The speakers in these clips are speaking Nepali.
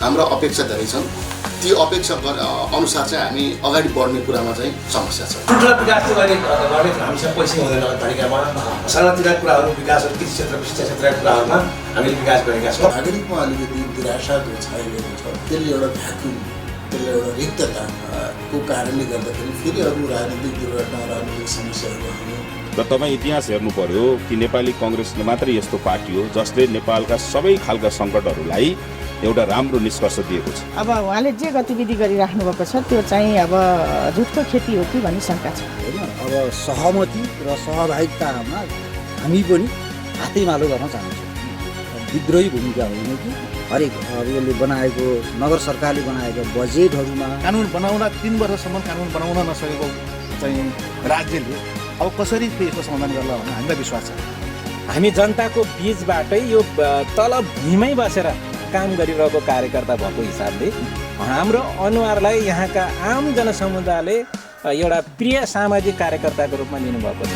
हाम्रो अपेक्षा धेरै छन्। ती अपेक्षा अनुसार चाहिँ हामी अगाडि बढ्ने कुरामा चाहिँ समस्या छ। ठुल्ठुला विकास चाहिँ गर्ने हामीसँग पैसा हुँदैन नगरपालिकामा। सानातिना कुराहरू विकासहरू कृषि क्षेत्र शिक्षा क्षेत्रका कुराहरूमा हामीले विकास गरेका छौँ। नागरिकमा अलिकति निराशा जो छाइरहेको छ त्यसले एउटा भ्याकुम, त्यसले एउटा रिक्तताको कारणले गर्दाखेरि फेरि अरू राजनीतिक दुर्घटना राजनीतिक समस्याहरू आउने। र तपाईँ इतिहास हेर्नु पर्यो कि नेपाली कङ्ग्रेस मात्रै यस्तो पार्टी हो जसले नेपालका सबै खालका सङ्कटहरूलाई एउटा राम्रो निष्कर्ष दिएको छ। अब उहाँले जे गतिविधि गरिराख्नु भएको छ त्यो चाहिँ अब झुटको खेती हो कि भन्ने शङ्का छ होइन। अब सहमति र सहभागितामा हामी पनि हातैमालो गर्न चाहन्छौँ। विद्रोही भूमिका होइन कि हरेक अब यसले बनाएको नगर सरकारले बनाएको बजेटहरूमा कानुन बनाउन 3 वर्षसम्म कानुन बनाउन नसकेको चाहिँ राज्यले अब कसरी यसको समाधान गर्ला भन्ने हामीलाई विश्वास छ। हामी जनताको बीचबाटै यो तल भुइँमै बसेर काम गरिरहेको कार्यकर्ता भएको हिसाबले हाम्रो अनुहारलाई यहाँका आम जनसमुदायले एउटा प्रिय सामाजिक कार्यकर्ताको रूपमा लिनुभएको छ।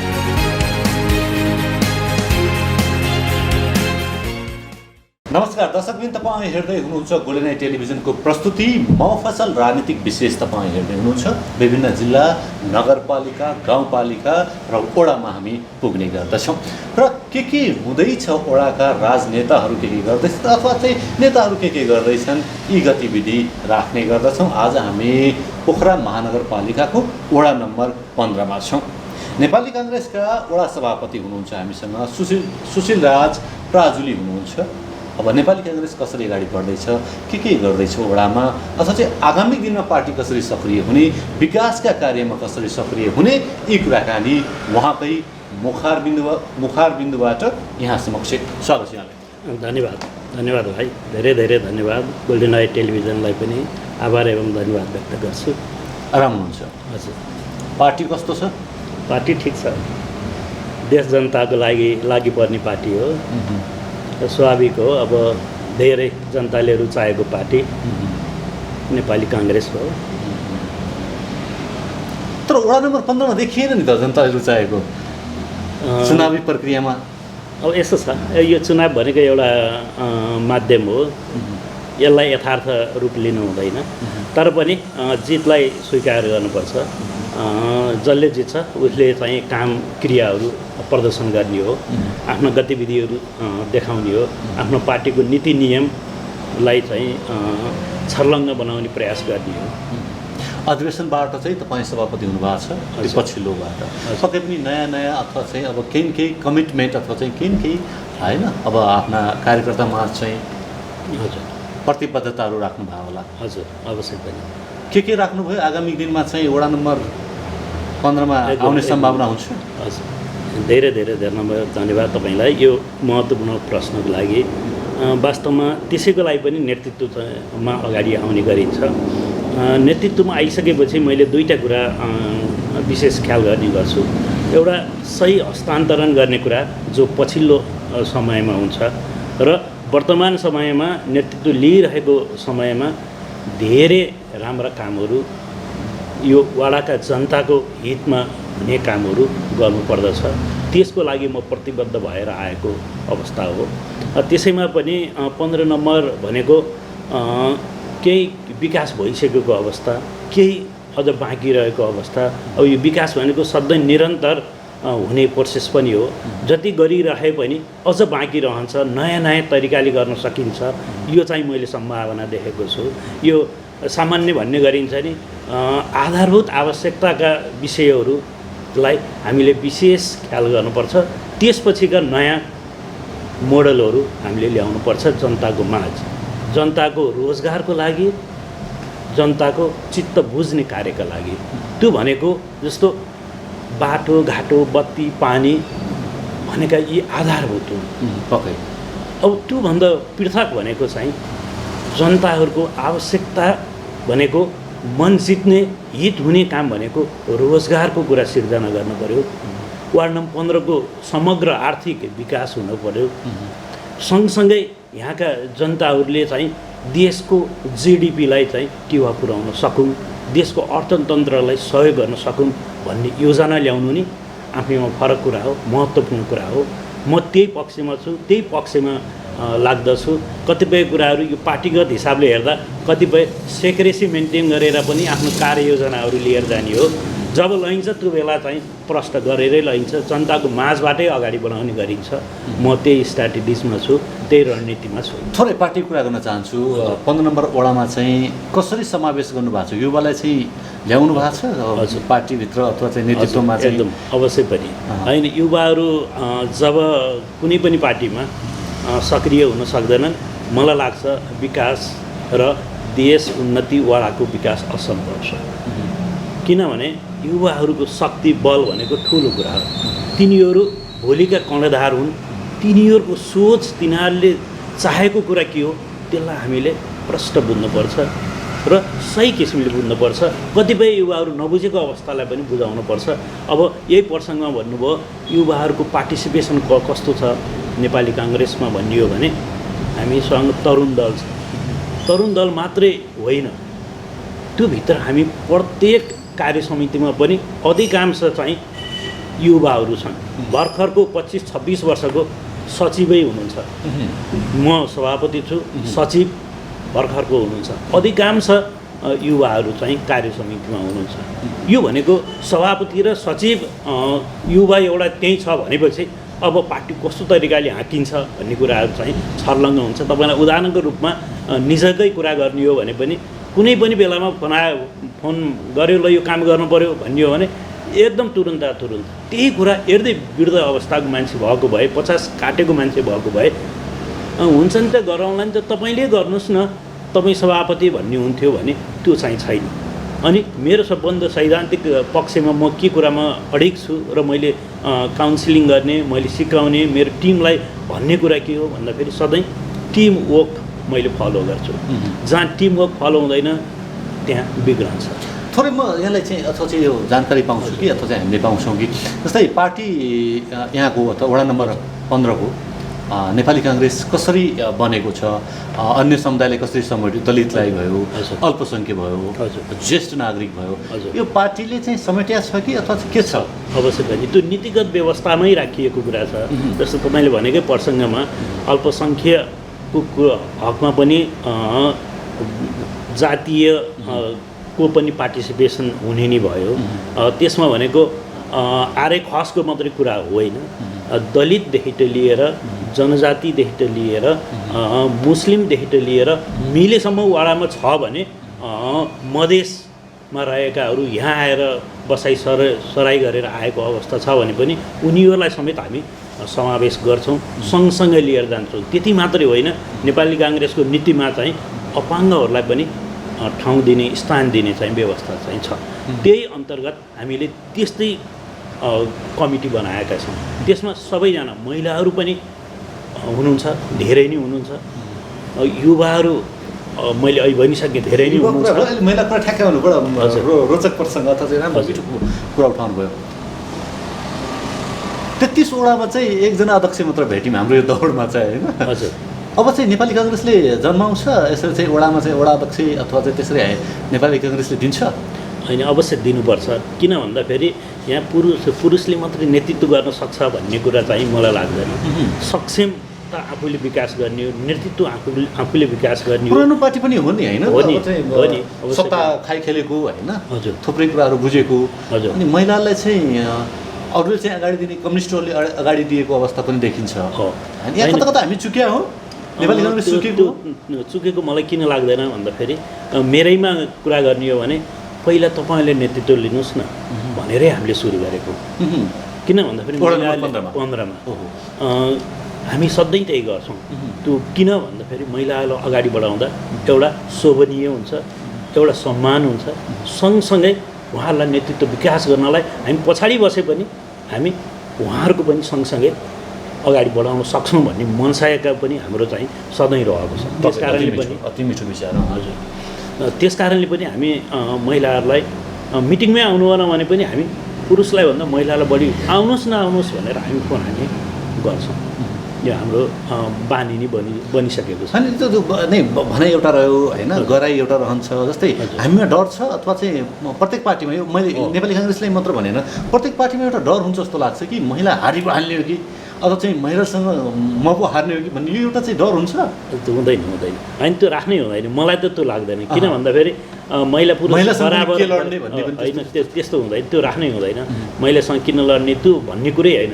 नमस्कार दर्शकबिन, तपाईँ हेर्दै हुनुहुन्छ गोल्डन आई टेलिभिजनको प्रस्तुति मफसल राजनीतिक विशेष। तपाईँ हेर्दै हुनुहुन्छ विभिन्न जिल्ला, नगरपालिका, गाउँपालिका र वडामा हामी पुग्ने गर्दछौँ र के हुँदैछ, वडाका राजनेताहरू के गर्दैछन् अथवा चाहिँ नेताहरू के गर्दैछन् यी गतिविधि राख्ने गर्दछौँ। आज हामी पोखरा महानगरपालिकाको वडा नम्बर 15 मा छौँ। नेपाली काङ्ग्रेसका वडा सभापति हुनुहुन्छ हामीसँग सुशील राज प्राजुली हुनुहुन्छ। अब नेपाली काङ्ग्रेस कसरी अगाडि बढ्दैछ, के गर्दैछ वडामा, अथवा चाहिँ आगामी दिनमा पार्टी कसरी सक्रिय हुने, विकासका कार्यमा कसरी सक्रिय हुने, यी कुराकानी उहाँकै मुखारबिन्दुबाट यहाँ समक्ष स्वागत छ। धन्यवाद भाइ, धेरै धन्यवाद। गोल्डन आई टेलिभिजनलाई पनि आभार एवं धन्यवाद व्यक्त गर्छु। आराम हुनुहुन्छ? हजुर। पार्टी कस्तो छ? पार्टी ठिक छ। देश जनताको लागि पर्ने पार्टी हो। स्वाभाविक हो, अब धेरै जनताले रुचाएको पार्टी नेपाली काङ्ग्रेस हो। तर वडा नम्बर 15 मा देखिएन नि त जनताले रुचाएको चुनावी प्रक्रियामा। अब यस्तो छ, यो चुनाव भनेको एउटा माध्यम हो, यसलाई यथार्थ रूप लिनु हुँदैन। तर पनि जितलाई स्वीकार गर्नुपर्छ। जसले जित्छ उसले चाहिँ काम क्रियाहरू प्रदर्शन गर्ने हो, आफ्नो गतिविधिहरू देखाउने हो, आफ्नो पार्टीको नीति नियमलाई चाहिँ छर्लङ्ग बनाउने प्रयास गर्ने हो। अधिवेशनबाट चाहिँ तपाईँ सभापति हुनुभएको छ, त्यो पछिल्लोबाट पक्कै पनि नयाँ अथवा चाहिँ अब केही कमिटमेन्ट अथवा चाहिँ केही होइन, अब आफ्ना कार्यकर्तामा चाहिँ हजुर प्रतिबद्धताहरू राख्नुभयो होला। हजुर अवश्य पनि। के राख्नुभयो आगामी दिनमा चाहिँ वडा नम्बर 15 मा आउने सम्भावना हुन्छ? हजुर, धेरै धन्यवाद तपाईँलाई यो महत्त्वपूर्ण प्रश्नको लागि। वास्तवमा त्यसैको लागि पनि नेतृत्वमा अगाडि आउने गरिन्छ। नेतृत्वमा आइसकेपछि मैले दुईवटा कुरा विशेष ख्याल गर्ने गर्छु। एउटा सही हस्तान्तरण गर्ने कुरा जो पछिल्लो समयमा हुन्छ र वर्तमान समयमा नेतृत्व लिइरहेको समयमा धेरै राम्रा कामहरू यो वडाका जनताको हितमा हुने कामहरू गर्नुपर्दछ। त्यसको लागि म प्रतिबद्ध भएर आएको अवस्था हो। त्यसैमा पनि 15 नम्बर भनेको केही विकास भइसकेको अवस्था, केही अझ बाँकी रहेको अवस्था। अब यो विकास भनेको सधैँ निरन्तर हुने प्रोसेस पनि हो। जति गरिरहे पनि अझ बाँकी रहन्छ, नयाँ तरिकाले गर्न सकिन्छ। यो चाहिँ मैले सम्भावना देखेको छु। यो सामान्य भन्ने गरिन्छ नि, आधारभूत आवश्यकताका विषयहरूलाई हामीले विशेष ख्याल गर्नुपर्छ। त्यसपछिका नयाँ मोडलहरू हामीले ल्याउनुपर्छ जनताको माझ, जनताको रोजगारको लागि, जनताको चित्त बुझ्ने कार्यका लागि। त्यो भनेको जस्तो बाटो घाटो बत्ती पानी भनेका यी आधारभूत हुन् पक्कै। अब त्योभन्दा पृथक भनेको चाहिँ जनताहरूको आवश्यकता भनेको मन जित्ने हित हुने काम भनेको रोजगारको कुरा सिर्जना गर्नु पर्यो। वार्ड नम्बर 15 को समग्र आर्थिक विकास हुनु पर्यो। सँगसँगै यहाँका जनताहरूले चाहिँ देशको जीडीपीलाई चाहिँ टिवा पुर्याउन सकौँ, देशको अर्थतन्त्रलाई सहयोग गर्न सकौँ भन्ने योजना ल्याउनु नि आफैमा फरक कुरा हो, महत्त्वपूर्ण कुरा हो। म त्यही पक्षमा छु, त्यही पक्षमा लाग्दछु। कतिपय कुराहरू यो पार्टीगत हिसाबले हेर्दा कतिपय सेक्रेसी मेन्टेन गरेर पनि आफ्नो कार्ययोजनाहरू लिएर जाने हो। जब लैन्छ त्यो बेला चाहिँ प्रष्ट गरेरै लैन्छ, जनताको माझबाटै अगाडि बढाउने गरिन्छ। म त्यही स्ट्राटेजिजमा छु, त्यही रणनीतिमा छु। थोरै पार्टी कुरा गर्न चाहन्छु। 15 नम्बर वडामा चाहिँ कसरी समावेश गर्नुभएको छ? युवालाई चाहिँ ल्याउनु भएको छ हजुर पार्टीभित्र अथवा चाहिँ नेतृत्वमा चाहिँ? एकदम अवश्य पनि होइन। युवाहरू जब कुनै पनि पार्टीमा सक्रिय हुन सक्दैनन्, मलाई लाग्छ विकास र देश उन्नति वडाको विकास असम्भव छ। किनभने युवाहरूको शक्ति बल भनेको ठुलो कुरा हो। तिनीहरू भोलिका कर्णधार हुन्। तिनीहरूको सोच, तिनीहरूले चाहेको कुरा के हो त्यसलाई हामीले प्रष्ट बुझ्नुपर्छ र सही किसिमले बुझ्नुपर्छ। कतिपय युवाहरू नबुझेको अवस्थालाई पनि बुझाउनुपर्छ। अब यही प्रसङ्गमा भन्नुभयो युवाहरूको पार्टिसिपेसन कस्तो छ नेपाली काङ्ग्रेसमा भनियो भने हामीसँग तरुण दल छ। तरुण दल मात्रै होइन, त्योभित्र हामी प्रत्येक कार्य समितिमा पनि अधिकांश चाहिँ युवाहरू छन्। भर्खरको 25-26 वर्षको सचिवै हुनुहुन्छ। म सभापति छु, सचिव भर्खरको हुनुहुन्छ। अधिकांश युवाहरू चाहिँ कार्य समितिमा हुनुहुन्छ। यो भनेको सभापति र सचिव युवा एउटा त्यही छ भनेपछि अब पार्टी कस्तो तरिकाले हाँकिन्छ भन्ने कुराहरू चाहिँ छर्लङ्ग हुन्छ। तपाईँलाई उदाहरणको रूपमा निजकै कुरा गर्ने हो भने पनि कुनै पनि बेलामा फोन गर्यो ल यो काम गर्नु पऱ्यो भन्ने हो भने एकदम तुरुन्त त्यही कुरा हेर्दै वृद्ध अवस्थाको मान्छे भएको भए, 50 काटेको मान्छे भएको भए हुन्छ नि त गराउँला नि त, तपाईँले गर्नुहोस् न, तपाईँ सभापति भन्ने हुन्थ्यो भने त्यो चाहिँ छैन। अनि मेरो सबभन्दा सैद्धान्तिक पक्षमा म के कुरामा अडिग छु र मैले काउन्सिलिङ गर्ने, मैले सिकाउने, मेरो टिमलाई भन्ने कुरा के हो भन्दाखेरि सधैँ टिम वर्क मैले फलो गर्छु। जहाँ टिम वर्क फलो हुँदैन त्यहाँ बिग्रन्छ। थोरै म यहाँलाई चाहिँ अथवा चाहिँ यो जानकारी पाउँछु कि अथवा चाहिँ हामीले पाउँछौँ कि जस्तै पार्टी यहाँको अथवा वडा नम्बर 15 को नेपाली काङ्ग्रेस कसरी बनेको छ, अन्य समुदायले कसरी समेट्यो, दलितलाई भयो, अल्पसङ्ख्यक भयो, ज्येष्ठ नागरिक भयो, यो पार्टीले चाहिँ समेट्या छ कि अथवा के छ? अवश्य पनि त्यो नीतिगत व्यवस्थामै राखिएको कुरा छ। जस्तो तपाईँले भनेकै प्रसङ्गमा अल्पसङ्ख्यकको हकमा पनि जातीय को पनि पार्टिसिपेसन हुने नै भयो। त्यसमा भनेको आर्य खसको मात्रै कुरा होइन, दलितदेखि लिएर जनजातिदेखि लिएर मुस्लिमदेखि लिएर मिलेसम्म वाडामा छ भने मधेसमा रहेकाहरू यहाँ आएर सराई गरेर आएको अवस्था छ भने पनि उनीहरूलाई समेत हामी समावेश गर्छौँ, सँगसँगै लिएर जान्छौँ। त्यति मात्रै होइन, नेपाली काङ्ग्रेसको नीतिमा चाहिँ अपाङ्गहरूलाई पनि ठाउँ दिने, स्थान दिने चाहिँ व्यवस्था चाहिँ छ। त्यही अन्तर्गत हामीले त्यस्तै कमिटी बनाएका छौँ। त्यसमा सबैजना महिलाहरू पनि हुनुहुन्छ, धेरै नै हुनुहुन्छ। युवाहरू मैले अहिले भनिसकेँ धेरै नै हुनुहुन्छ। महिला कुरा ठ्याक्कै भन्नु बडा रोचक प्रसङ्ग अथवा चाहिँ राम्रो मिठो कुरा उठाउनु भयो। 33 वडामा चाहिँ एकजना अध्यक्ष मात्र भेट्यौँ हाम्रो यो दौडमा चाहिँ होइन। हजुर। अब चाहिँ नेपाली काङ्ग्रेसले जन्माउँछ यसरी चाहिँ वडामा चाहिँ वडा अध्यक्ष अथवा चाहिँ त्यसरी नेपाली काङ्ग्रेसले दिन्छ? होइन, अवश्य दिनुपर्छ। किन भन्दाखेरि यहाँ पुरुषले मात्रै नेतृत्व गर्न सक्छ भन्ने कुरा चाहिँ मलाई लाग्दैन। सक्षम त आफूले विकास गर्ने हो, नेतृत्व आफूले विकास गर्ने हो। पुरानो पार्टी पनि हो नि होइन, हो नि, सत्ता खाइखेलेको होइन, हजुर, थुप्रै कुराहरू बुझेको। हजुर। अनि महिलालाई चाहिँ अरूले चाहिँ अगाडि दिने, कम्युनिस्टहरूले अगाडि दिएको अवस्था पनि देखिन्छ। यहाँ कता कता हामी चुक्या हो, नेपाली काङ्ग्रेस चुकेको मलाई किन लाग्दैन भन्दाखेरि मेरैमा कुरा गर्ने हो भने पहिला तपाईँले नेतृत्व लिनुहोस् न भनेरै हामीले सुरु गरेको। किन भन्दाखेरि 15मा हामी सधैँ त्यही गर्छौँ। त्यो किन भन्दाखेरि महिलाहरूलाई अगाडि बढाउँदा एउटा शोभनीय हुन्छ, एउटा सम्मान हुन्छ, सँगसँगै उहाँहरूलाई नेतृत्व विकास गर्नलाई हामी पछाडि बसे पनि हामी उहाँहरूको पनि सँगसँगै अगाडि बढाउन सक्छौँ भन्ने मनसायका पनि हाम्रो चाहिँ सधैँ रहेको छ। त्यस कारणले पनि अति मिठो विचार। हजुर, त्यस कारणले पनि हामी महिलाहरूलाई मिटिङमै आउनु भएन भने पनि हामी पुरुषलाई भन्दा महिलालाई बढी आउनुहोस् नआउनुहोस् भनेर हामी फोन हामी गर्छौँ। यो हाम्रो बानी नै बनिसकेको छ। अनि त्यो नै भनाइ एउटा रह्यो होइन, गराइ एउटा रहन्छ। जस्तै हामीमा डर छ अथवा चाहिँ प्रत्येक पार्टीमा, यो मैले नेपाली काङ्ग्रेसलाई मात्र भनेन, प्रत्येक पार्टीमा एउटा डर हुन्छ जस्तो लाग्छ कि महिला हाल्ने हो कि अथवा चाहिँ महिलासँग म पो हार्ने हो कि भन्ने यो एउटा चाहिँ डर हुन्छ? त्यो हुँदैन होइन, त्यो राख्नै हुँदैन। मलाई त त्यो लाग्दैन। किन भन्दाखेरि महिला पुरुष बराबर होइन, त्यस्तो हुँदैन, त्यो राख्नै हुँदैन। महिलासँग किन लड्ने त्यो भन्ने कुरै होइन।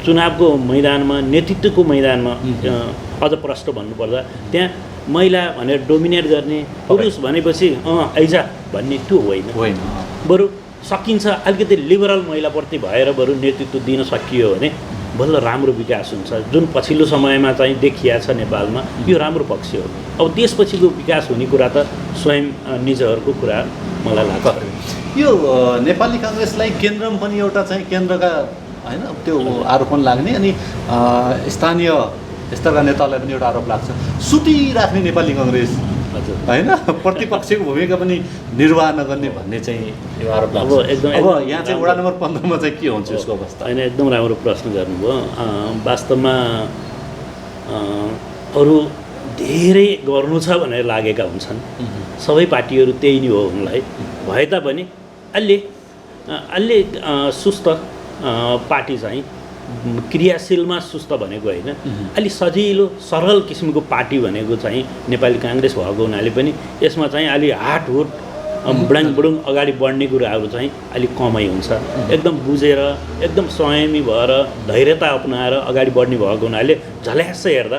चुनावको मैदानमा, नेतृत्वको मैदानमा अझ प्रष्ट भन्नुपर्दा त्यहाँ महिला भनेर डोमिनेट गर्ने, पुरुष भनेपछि आइजा भन्ने त्यो होइन। बरु सकिन्छ अलिकति लिबरल महिलाप्रति भएर बरु नेतृत्व दिन सकियो भने बल्ल राम्रो विकास हुन्छ। जुन पछिल्लो समयमा चाहिँ देखिया छ नेपालमा, यो राम्रो पक्ष हो। अब त्यसपछिको विकास हुने कुरा त स्वयं निजहरूको कुरा मलाई लाग्छ। यो नेपाली काङ्ग्रेसलाई केन्द्रमा पनि एउटा चाहिँ केन्द्रका होइन त्यो आरोप पनि लाग्ने, अनि स्थानीय स्तरका नेतालाई पनि एउटा आरोप लाग्छ सुतिराख्ने नेपाली काङ्ग्रेस होइन, प्रतिपक्षको भूमिका पनि निर्वाह नगर्ने भन्ने चाहिँ यो आरोप लाग्छ। अब यहाँ चाहिँ वडा नम्बर 15 मा चाहिँ के हुन्छ यसको अवस्था? होइन, एकदम राम्रो प्रश्न गर्नुभयो। वास्तवमा अरू धेरै गर्नु छ भनेर लागेका हुन्छन्। सबै पार्टीहरू त्यही नै हो उनलाई, भए तापनि अलि सुस्त पार्टी चाहिँ क्रियाशीलमा सुस्त भनेको होइन, अलि सजिलो सरल किसिमको पार्टी भनेको चाहिँ नेपाली काङ्ग्रेस भएको हुनाले पनि यसमा चाहिँ अलि हाटहुट बुडुङ अगाडि बढ्ने कुराहरू चाहिँ अलिक कमै हुन्छ। एकदम बुझेर, एकदम संयमी भएर, धैर्यता अपनाएर अगाडि बढ्ने भएको हुनाले झल्यास हेर्दा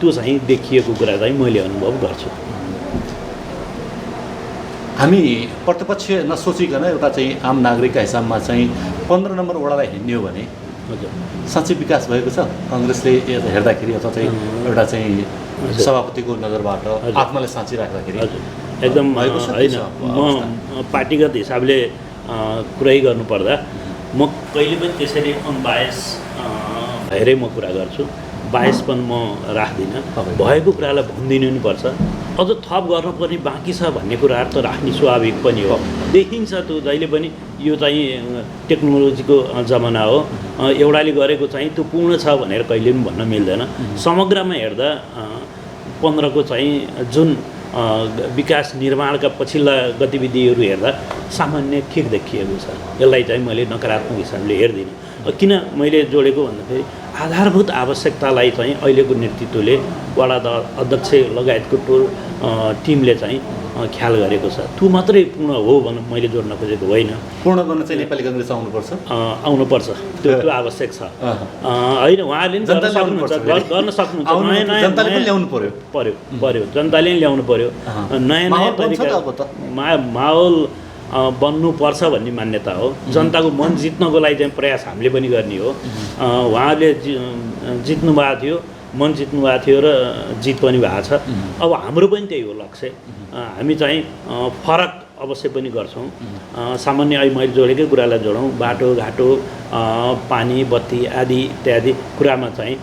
त्यो चाहिँ देखिएको कुरा चाहिँ मैले अनुभव गर्छु। हामी प्रतिपक्ष नसोचिकन एउटा चाहिँ आम नागरिकका हिसाबमा चाहिँ 15 नम्बर वडालाई हिँड्ने हो भने साँच्चै विकास भएको छ काङ्ग्रेसले हेर्दाखेरि, अथवा चाहिँ एउटा चाहिँ सभापतिको नजरबाट आत्माले साँच्ची राख्दाखेरि? एकदम होइन, म पार्टीगत हिसाबले कुरै गर्नुपर्दा म कहिले पनि त्यसरी अनबायस भएरै म कुरा गर्छु। बायस पनि म राख्दिनँ। भएको कुरालाई भनिदिनु नि पर्छ। अझ थप गर्नुपर्ने बाँकी छ भन्ने कुराहरू त राख्ने स्वाभाविक पनि हो। देखिन्छ त्यो जहिले पनि यो चाहिँ टेक्नोलोजीको जमाना हो। एउटाले गरेको चाहिँ त्यो पूर्ण छ भनेर कहिले पनि भन्न मिल्दैन। समग्रमा हेर्दा 15 को चाहिँ जुन विकास निर्माणका पछिल्ला गतिविधिहरू हेर्दा सामान्य ठिक देखिएको छ। यसलाई चाहिँ मैले नकारात्मक हिसाबले हेर्दिनँ। किन मैले जोडेको भन्दाखेरि आधारभूत आवश्यकतालाई चाहिँ अहिलेको नेतृत्वले वडा अध्यक्ष लगायतको टिमले चाहिँ ख्याल गरेको छ। त्यो मात्रै पूर्ण हो भनेर मैले जोड्न खोजेको होइन। पूर्ण गर्न चाहिँ नेपाली काङ्ग्रेस आउनुपर्छ, त्यो आवश्यक छ होइन। उहाँले गर्न सक्नुहुन्छ, ल्याउनु पर्यो, जनताले ल्याउनु पर्यो। नयाँ तरिका माहौल बन्नुपर्छ भन्ने मान्यता हो। जनताको मन जित्नको लागि चाहिँ प्रयास हामीले पनि गर्ने हो। उहाँले जित्नु भएको थियो, मन जित्नु भएको थियो र जित पनि भएको छ। अब हाम्रो पनि त्यही हो लक्ष्य। हामी चाहिँ फरक अवश्य पनि गर्छौँ। सामान्य अहिले मैले जोडेकै कुरालाई जोडौँ, बाटोघाटो, पानी बत्ती आदि इत्यादि कुरामा चाहिँ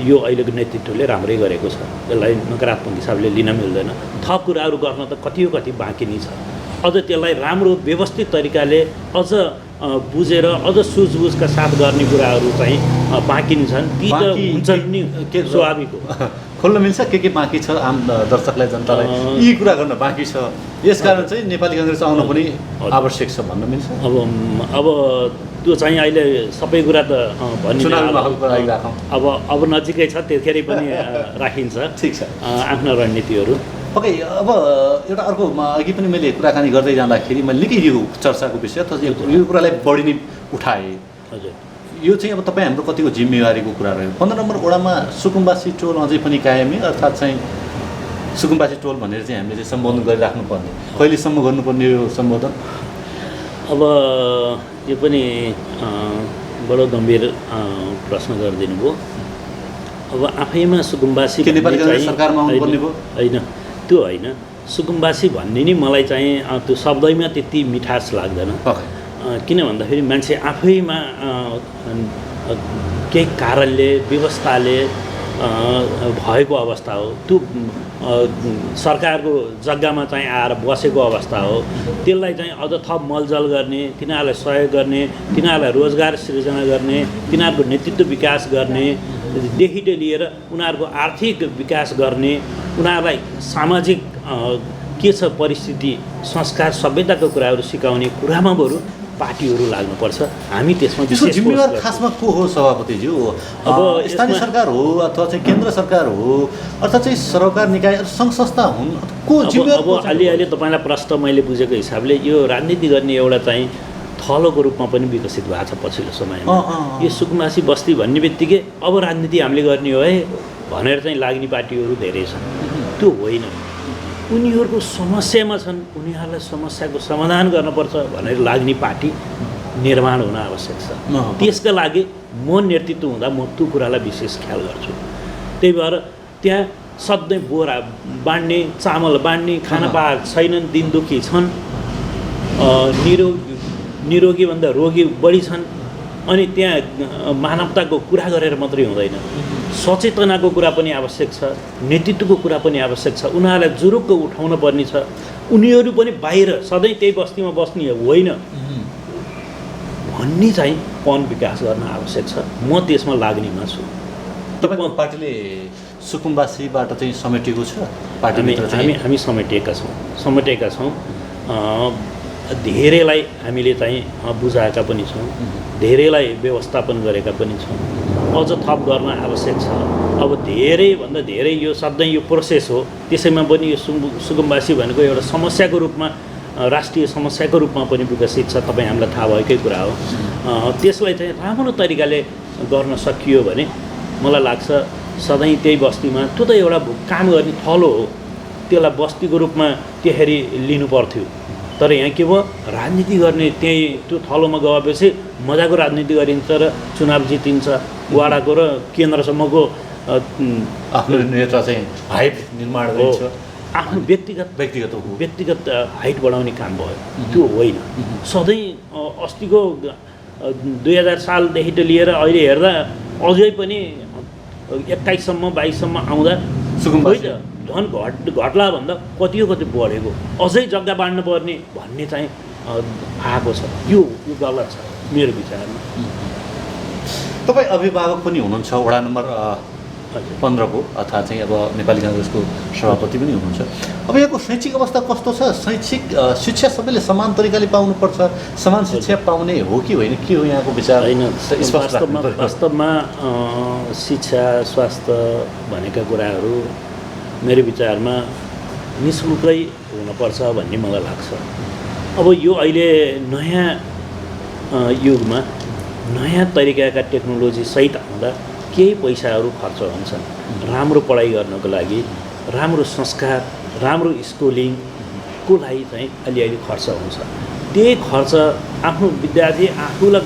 यो अहिलेको नेतृत्वले राम्रै गरेको छ। यसलाई नकारात्मक हिसाबले लिन मिल्दैन। थप कुराहरू गर्न त कति बाँकी नै छ। अझ त्यसलाई राम्रो व्यवस्थित तरिकाले अझ बुझेर अझ सुझबुझका साथ गर्ने कुराहरू चाहिँ बाँकी नै छन्। ती त हुन्छन् नि, स्वाभाविक हो। खोल्न मिल्छ के बाँकी छ आम दर्शकलाई, जनतालाई यी कुरा गर्न बाँकी छ, यसकारण चाहिँ नेपाली काङ्ग्रेस आउन पनि आवश्यक छ भन्न मिल्छ। अब त्यो चाहिँ अहिले सबै कुरा त अब नजिकै छ, त्यतिखेर पनि राखिन्छ। ठिक छ, आफ्ना रणनीतिहरू। पक्कै। अब एउटा अर्को अघि पनि मैले कुराकानी गर्दै जाँदाखेरि मैले निकै यो चर्चाको विषय त यो कुरालाई बढी नै उठाएँ। हजुर, यो चाहिँ अब तपाईँ हाम्रो कतिको जिम्मेवारीको कुरा रह्यो। 15 नम्बर वडामा सुकुम्बासी टोल अझै पनि कायमै, अर्थात् चाहिँ सुकुम्बासी टोल भनेर चाहिँ हामीले चाहिँ सम्बोधन गरिराख्नुपर्ने, कहिलेसम्म गर्नुपर्ने यो सम्बोधन? अब यो पनि बडो गम्भीर प्रश्न गरिदिनु भयो। अब आफैमा सुकुम्बासी नेपाली काङ्ग्रेस सरकारमा आउनुपर्ने भयो होइन, त्यो होइन। सुकुम्बासी भन्ने नि मलाई चाहिँ त्यो शब्दैमा त्यति मिठास लाग्दैन। किन भन्दाखेरि मान्छे आफैमा केही कारणले, व्यवस्थाले भएको अवस्था हो। त्यो सरकारको जग्गामा चाहिँ आएर बसेको अवस्था हो। त्यसलाई चाहिँ अझ थप मलजल गर्ने, तिनीहरूलाई सहयोग गर्ने, तिनीहरूलाई रोजगार सृजना गर्ने, तिनीहरूको नेतृत्व विकास गर्ने देखिले लिएर उनीहरूको आर्थिक विकास गर्ने, उनीहरूलाई सामाजिक के छ परिस्थिति, संस्कार, सभ्यताको कुराहरू सिकाउने कुरामा बरु पार्टीहरू लाग्नुपर्छ। हामी त्यसमा त्यसको विशेष जिम्मेवार कोसिस खासमा को हो सभापतिज्यू? अब स्थानीय यसमा- सरकार हो अथवा चाहिँ केन्द्र सरकार हो अथवा चाहिँ सरकार निकाय सङ्घ संस्था हुन् को जिम्मेवार अब को चाहिँ? अलि तपाईँलाई प्रश्न मैले बुझेको हिसाबले यो राजनीति गर्ने एउटा चाहिँ थलोको रूपमा पनि विकसित भएको छ पछिल्लो समयमा। यो सुकुम्बासी बस्ती भन्ने बित्तिकै अब राजनीति हामीले गर्ने हो है भनेर चाहिँ लाग्ने पार्टीहरू धेरै छन्। त्यो होइन, उनीहरूको समस्यामा छन्, उनीहरूलाई समस्याको समाधान गर्नुपर्छ भनेर लाग्ने पार्टी निर्माण हुन आवश्यक छ। त्यसका लागि म नेतृत्व हुँदा म त्यो कुरालाई विशेष ख्याल गर्छु। त्यही भएर त्यहाँ सधैँ बोरा बाँड्ने, चामल बाँड्ने, खाना पाएको छैनन्, दिन दुखी छन्, निरोगीभन्दा रोगी बढी छन्। अनि त्यहाँ मानवताको कुरा गरेर मात्रै हुँदैन, सचेतनाको कुरा पनि आवश्यक छ, नेतृत्वको कुरा पनि आवश्यक छ। उनीहरूलाई जुरुक्क उठाउन पर्ने छ। उनीहरू पनि बाहिर सधैँ त्यही बस्तीमा बस्ने होइन भन्ने चाहिँ पन विकास गर्न आवश्यक छ। म त्यसमा लाग्नेमा छु। तपाईँको पार्टीले सुकुम्बासीबाट चाहिँ समेटेको छ? पार्टीभित्र चाहिँ हामी समेटेका छौँ। धेरैलाई हामीले चाहिँ बुझाएका पनि छौँ, धेरैलाई व्यवस्थापन गरेका पनि छौँ। अझ थप गर्न आवश्यक छ। अब धेरैभन्दा धेरै यो सधैँ यो प्रोसेस हो। त्यसैमा पनि यो सुकुम्बासी भनेको एउटा समस्याको रूपमा, राष्ट्रिय समस्याको रूपमा पनि विकसित छ। तपाईँ हामीलाई थाहा भएकै कुरा हो। त्यसलाई चाहिँ राम्रो तरिकाले गर्न सकियो भने मलाई लाग्छ सधैँ त्यही बस्तीमा, त्यो त एउटा काम गर्ने थलो हो, त्यसलाई बस्तीको रूपमा त्यसरी लिनु पर्थ्यो। तर यहाँ के भयो, राजनीति गर्ने त्यही त्यो थलोमा गएपछि मजाको राजनीति गरिन्छ र चुनाव जितिन्छ। वाडाको र केन्द्रसम्मको आफ्नो नेता चाहिँ हाइट निर्माण गरिन्छ, आफ्नो व्यक्तिगत हाइट बढाउने काम भयो। त्यो होइन। सधैँ अस्तिको 2000 सालदेखि त लिएर अहिले हेर्दा अझै पनि 21सम्म 22सम्म आउँदा झन् घट्ला भन्दा कति बढेको, अझै जग्गा बाँड्नु पर्ने भन्ने चाहिँ आएको छ। यो गलत छ मेरो विचारमा। तपाईँ अभिभावक पनि हुनुहुन्छ, वडा नम्बर 15को अथवा चाहिँ अब नेपाली काङ्ग्रेसको सभापति पनि हुनुहुन्छ। अब यहाँको शैक्षिक अवस्था कस्तो छ? शैक्षिक शिक्षा सबैले समान तरिकाले पाउनुपर्छ, समान शिक्षा पाउने हो कि होइन, के हो यहाँको विचार? वास्तवमा शिक्षा स्वास्थ्य भनेका कुराहरू मेरो विचारमा निःशुल्कै हुनुपर्छ भन्ने मलाई लाग्छ। अब यो अहिले नयाँ युगमा नयाँ तरिकाका टेक्नोलोजी सहित आउँदा केही पैसाहरू खर्च हुन्छन्। राम्रो पढाइ गर्नको लागि, राम्रो संस्कार, राम्रो स्कुलिङको लागि चाहिँ अलिअलि खर्च हुन्छ। त्यही खर्च आफ्नो विद्यार्थी आफूलाई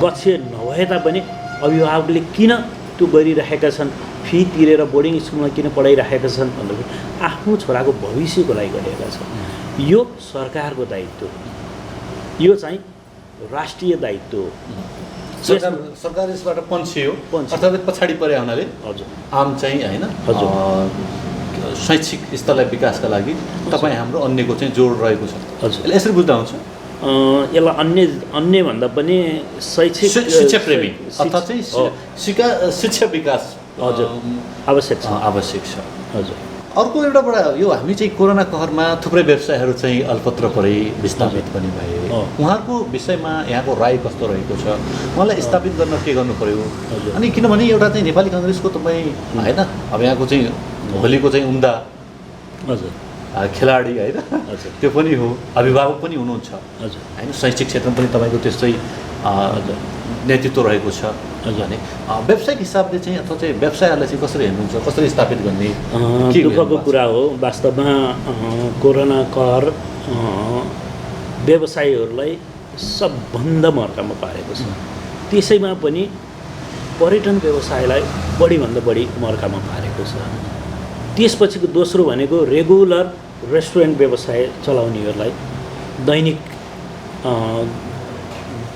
गच्छे नभए तापनि अभिभावकले किन त्यो गरिरहेका छन्, फी तिरेर बोर्डिङ स्कुलमा किन पढाइरहेका छन् भन्दाखेरि आफ्नो छोराको भविष्यको लागि गरेका छन्। यो सरकारको दायित्व, यो चाहिँ राष्ट्रिय दायित्व हो। सरकार यसबाट पन्छ्यो, अर्थात् पछाडि परे हुनाले हजुर आम चाहिँ होइन शैक्षिक स्तरलाई विकासका लागि तपाईँ हाम्रो अन्यको चाहिँ जोड रहेको छ। हजुर यसरी बुझ्दा हुन्छ? यसलाई अन्य भन्दा पनि शैक्षिक शिक्षा प्रेमी अर्थात् चाहिँ शिक्षा विकास हजुर आवश्यक छ। हजुर अर्को एउटाबाट यो हामी चाहिँ कोरोना कहरमा थुप्रै व्यवसायहरू चाहिँ अल्पत्र परे, विस्थापित पनि भए। उहाँहरूको विषयमा यहाँको राय कस्तो रहेको छ? उहाँलाई स्थापित गर्न के गर्नु पर्यो? अनि किनभने एउटा चाहिँ नेपाली काङ्ग्रेसको तपाईँ होइन अब यहाँको चाहिँ भोलिको चाहिँ उम्दा हजुर खेलाडी होइन त्यो पनि हो, अभिभावक पनि हुनुहुन्छ हजुर होइन, शैक्षिक क्षेत्रमा पनि तपाईँको त्यस्तै नेतृत्व रहेको छ भने व्यावसायिक हिसाबले चाहिँ अथवा चाहिँ व्यवसायहरूलाई चाहिँ कसरी हेर्नुहुन्छ, कसरी स्थापित गर्ने? दुःखको कुरा हो। वास्तवमा कोरोना कहर व्यवसायीहरूलाई सबभन्दा मर्कामा पारेको छ। त्यसैमा पनि पर्यटन व्यवसायलाई बढीभन्दा बढी मर्कामा पारेको छ। त्यसपछिको दोस्रो भनेको रेगुलर रेस्टुरेन्ट व्यवसाय चलाउनेहरूलाई, दैनिक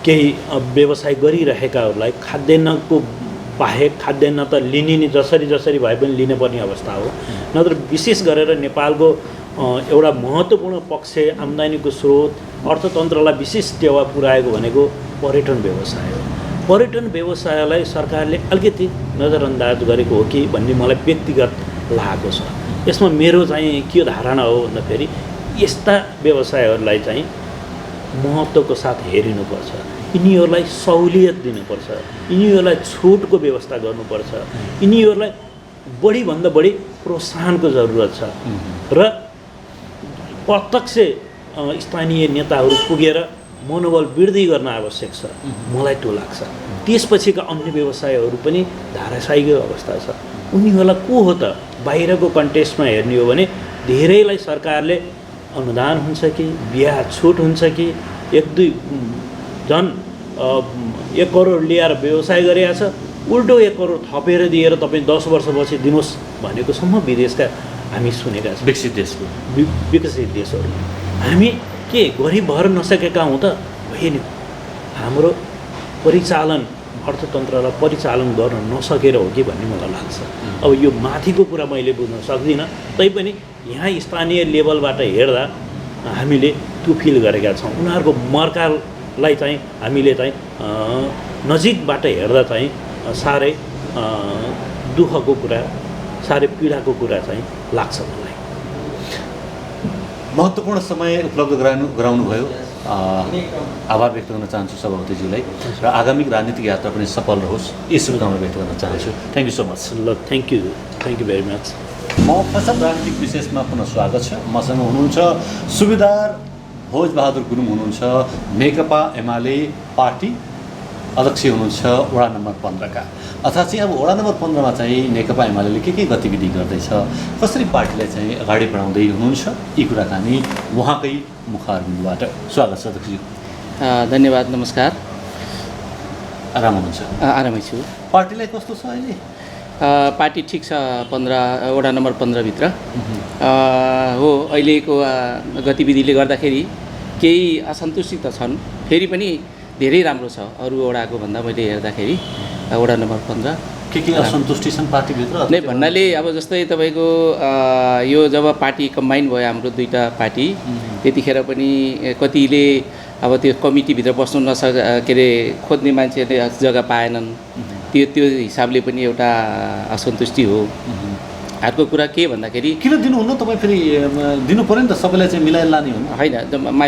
केही व्यवसाय गरिरहेकाहरूलाई खाद्यान्नको बाहेक, खाद्यान्न त लिने नि जसरी भए पनि लिनुपर्ने अवस्था हो। नत्र विशेष गरेर नेपालको एउटा महत्त्वपूर्ण पक्ष आम्दानीको स्रोत, अर्थतन्त्रलाई विशेष टेवा पुर्याएको भनेको पर्यटन व्यवसाय हो। पर्यटन व्यवसायलाई सरकारले अलिकति नजरअन्दाज गरेको हो कि भन्ने मलाई व्यक्तिगत लागेको छ। यसमा मेरो चाहिँ के धारणा हो भन्दाखेरि यस्ता व्यवसायहरूलाई चाहिँ महत्त्वको साथ हेरिनुपर्छ। यिनीहरूलाई सहुलियत दिनुपर्छ, यिनीहरूलाई छुटको व्यवस्था गर्नुपर्छ, यिनीहरूलाई बढीभन्दा बढी प्रोत्साहनको जरुरत छ र प्रत्यक्ष स्थानीय नेताहरू पुगेर मनोबल वृद्धि गर्न आवश्यक छ, मलाई त्यो लाग्छ। त्यसपछिका अन्य व्यवसायहरू पनि धाराशायीको अवस्था छ। उनीहरूलाई को हो त? बाहिरको कन्टेस्टमा हेर्ने हो भने धेरैलाई सरकारले अनुदान हुन्छ कि ब्याज छुट हुन्छ कि 1-2 झन् 1 करोड ल्याएर व्यवसाय गरेका छ, उल्टो 1 करोड थपेर दिएर तपाईँ 10 वर्षपछि दिनुहोस् भनेकोसम्म विदेशका हामी सुनेका छौँ। विकसित देशको विकसित देशहरू हामी के गरिब भएर नसकेका हौँ त? होइन, हाम्रो परिचालन अर्थतन्त्रलाई परिचालन गर्न नसकेर हो कि भन्ने मलाई लाग्छ। अब यो माथिको कुरा मैले बुझ्न सक्दिनँ, तैपनि यहाँ स्थानीय लेभलबाट हेर्दा हामीले त्यो फिल गरेका छौँ। उनीहरूको मर्कालाई चाहिँ हामीले चाहिँ नजिकबाट हेर्दा चाहिँ साह्रै दुःखको कुरा, साह्रै पीडाको कुरा चाहिँ लाग्छ मलाई। महत्त्वपूर्ण समय उपलब्ध गराउनुभयो, आभार व्यक्त गर्न चाहन्छु सभापतिज्यूलाई र आगामी राजनीतिक यात्रा पनि सफल रहोस् यी शुभकामना व्यक्त गर्न चाहन्छु। Thank you so much. ल थ्याङ्क यू भेरी मच। मफसल राजनीतिक विशेषमा पुनः स्वागत छ। मसँग हुनुहुन्छ सुबेदार भोजबहादुर गुरुङ हुनुहुन्छ, नेकपा एमाले पार्टी अध्यक्ष हुनुहुन्छ वडा नम्बर 15 का। अर्थात् चाहिँ अब वडा नम्बर 15 मा चाहिँ नेकपा एमाले के गतिविधि गर्दैछ, कसरी पार्टीलाई चाहिँ अगाडि बढाउँदै हुनुहुन्छ, यी कुराकानी उहाँकै मुखारबिन्दबाट। स्वागत छ अध्यक्षज्यू। धन्यवाद, नमस्कार। आराम हुनुहुन्छ? आरामै छु। पार्टीलाई कस्तो छ अहिले? पार्टी ठिक छ। 15 वडा नम्बर 15 भित्र हो। अहिलेको गतिविधिले गर्दाखेरि केही असन्तुष्टि त छन्, फेरि पनि धेरै राम्रो छ अरू वडाको भन्दा। मैले हेर्दाखेरि वडा नम्बर 15 के असन्तुष्टि छन् पार्टीभित्र नै भन्नाले अब जस्तै तपाईँको यो जब पार्टी कम्बाइन भयो हाम्रो दुईवटा पार्टी, त्यतिखेर पनि कतिले अब त्यो कमिटीभित्र बस्नु के अरे खोज्ने मान्छेहरूले जग्गा पाएनन्, त्यो हिसाबले पनि एउटा असन्तुष्टि हो। अर्को कुरा के भन्दाखेरि किन दिनुहुन्न तपाईँ? फेरि दिनु पऱ्यो नि त, सबैलाई चाहिँ मिलाएर लाने हो नि? होइन,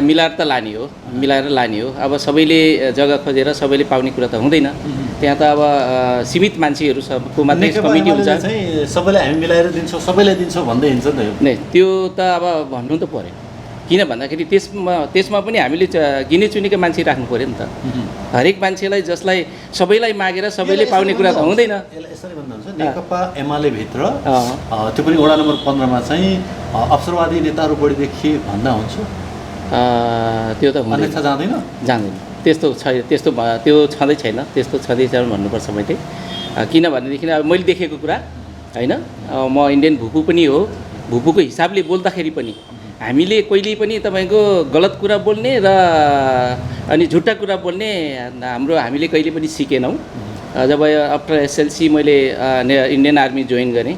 मिलाएर त लाने हो, मिलाएर लाने हो। अब सबैले जग्गा खोजेर सबैले पाउने कुरा त हुँदैन। त्यहाँ त अब सीमित मान्छेहरू सबको मात्रै कमिटी हुन्छ। सबैलाई हामी मिलाएर दिन्छौँ, सबैलाई दिन्छौँ भन्दै हिँड्छ नि। त्यो त अब भन्नु त पऱ्यो। किन भन्दाखेरि त्यसमा पनि हामीले गिने चुनेका मान्छे राख्नु पऱ्यो नि त। हरेक मान्छेलाई जसलाई सबैलाई मागेर सबैले पाउने कुरा त हुँदैन। यसरी भन्नुहुन्छ नेकपा एमाले भित्र त्यो पनि वडा नम्बर 15 मा चाहिँ अवसरवादी नेताहरू बढी देखिए भन्दा हुन्छ? त्यो त हुँदैन, जाँदैन त्यस्तो त्यो छँदै छैन, त्यस्तो छँदै छैन भन्नुपर्छ मैले। किनभनेदेखि अब मैले देखेको कुरा होइन, म इन्डियन भुपू पनि हो। भुपूको हिसाबले बोल्दाखेरि पनि हामीले कहिले पनि तपाईँको गलत कुरा बोल्ने र अनि झुट्टा कुरा बोल्ने हामीले कहिले पनि सिकेनौँ। जब आफ्टर एसएलसी मैले इन्डियन आर्मी जोइन गरेँ,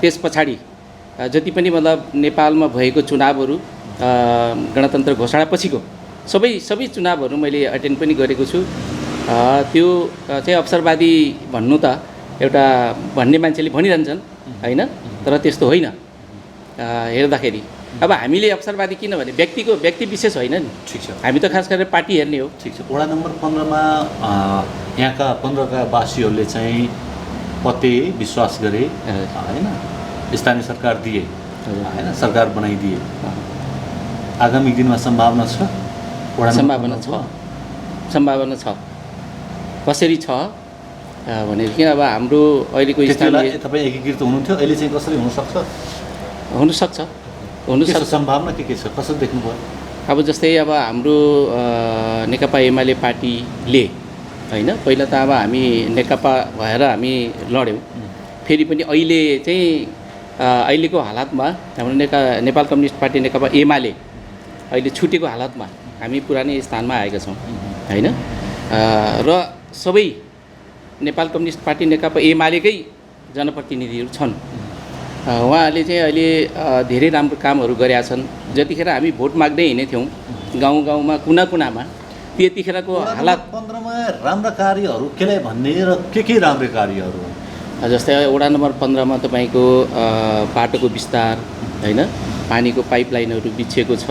त्यस पछाडि जति पनि मतलब नेपालमा भएको चुनावहरू, गणतन्त्र घोषणा पछिको सबै चुनावहरू मैले एटेन्ड पनि गरेको छु। त्यो चाहिँ अवसरवादी भन्नु त एउटा भन्ने मान्छेले भनिरहन्छन् होइन, तर त्यस्तो होइन। हेर्दाखेरि अब हामीले अवसरवादी किनभने व्यक्ति विशेष होइन नि। ठिक छ, हामी त खास गरेर पार्टी हेर्ने हो। ठिक छ। वडा नम्बर 15 मा यहाँका 15 का वासीहरूले चाहिँ पत्ते विश्वास गरे होइन, स्थानीय सरकार दिए होइन, सरकार बनाइदिए। आगामी दिनमा सम्भावना छ? सम्भावना छ। कसरी छ भनेदेखि अब हाम्रो अहिलेको स्थानीय तपाईँ एकीकृत हुनुहुन्थ्यो, अहिले चाहिँ कसरी हुनसक्छ? हुनसक्छ। सम्भावना के छ, कसरी देख्नुभयो? अब जस्तै अब हाम्रो नेकपा एमाले पार्टीले होइन, पहिला त अब हामी नेकपा भएर हामी लड्यौँ, फेरि पनि अहिले चाहिँ अहिलेको हालतमा हाम्रो नेपाल कम्युनिस्ट पार्टी नेकपा एमाले अहिले छुटेको हालतमा हामी पुरानै स्थानमा आएका छौँ होइन। र सबै नेपाल कम्युनिस्ट पार्टी नेकपा एमालेकै जनप्रतिनिधिहरू छन्। उहाँहरूले चाहिँ अहिले धेरै राम्रो कामहरू गरेका छन्। जतिखेर हामी भोट माग्दै हिँडेथ्यौँ गाउँमा कुनामा, त्यतिखेरको हालत 15 मा राम्रा कार्यहरू केलाई भन्ने र के राम्रो कार्यहरू? जस्तै वडा नम्बर 15 मा तपाईँको बाटोको विस्तार होइन, पानीको पाइपलाइनहरू बिछेको छ,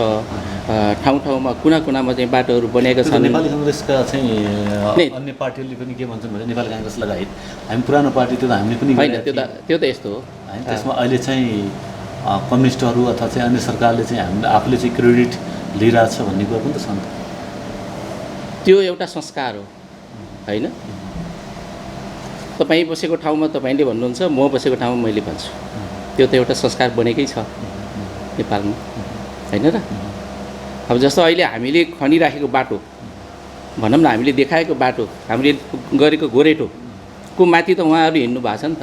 ठाउँ ठाउँमा कुना कुनामा चाहिँ बाटोहरू बनेका छन्। नेपाली काङ्ग्रेसका चाहिँ अन्य पार्टीहरूले पनि के भन्छन् भने नेपाली काङ्ग्रेस लगायत हामी पुरानो पार्टी त्यो त हामीले पनि होइन, त्यो त यस्तो हो होइन। त्यसमा अहिले चाहिँ कम्युनिस्टहरू अथवा चाहिँ अन्य सरकारले चाहिँ हामीले आफूले चाहिँ क्रेडिट लिइरहेछ भन्ने कुरा पनि त छ नि त। त्यो एउटा संस्कार हो होइन। तपाईँ बसेको ठाउँमा तपाईँले भन्नुहुन्छ, म बसेको ठाउँमा मैले भन्छु, त्यो त एउटा संस्कार बनेकै छ नेपालमा होइन र। अब जस्तो अहिले हामीले खनिराखेको बाटो भनौँ न, हामीले देखाएको बाटो, हामीले गरेको गोरेटोको माथि त उहाँहरू हिँड्नु भएको छ नि त,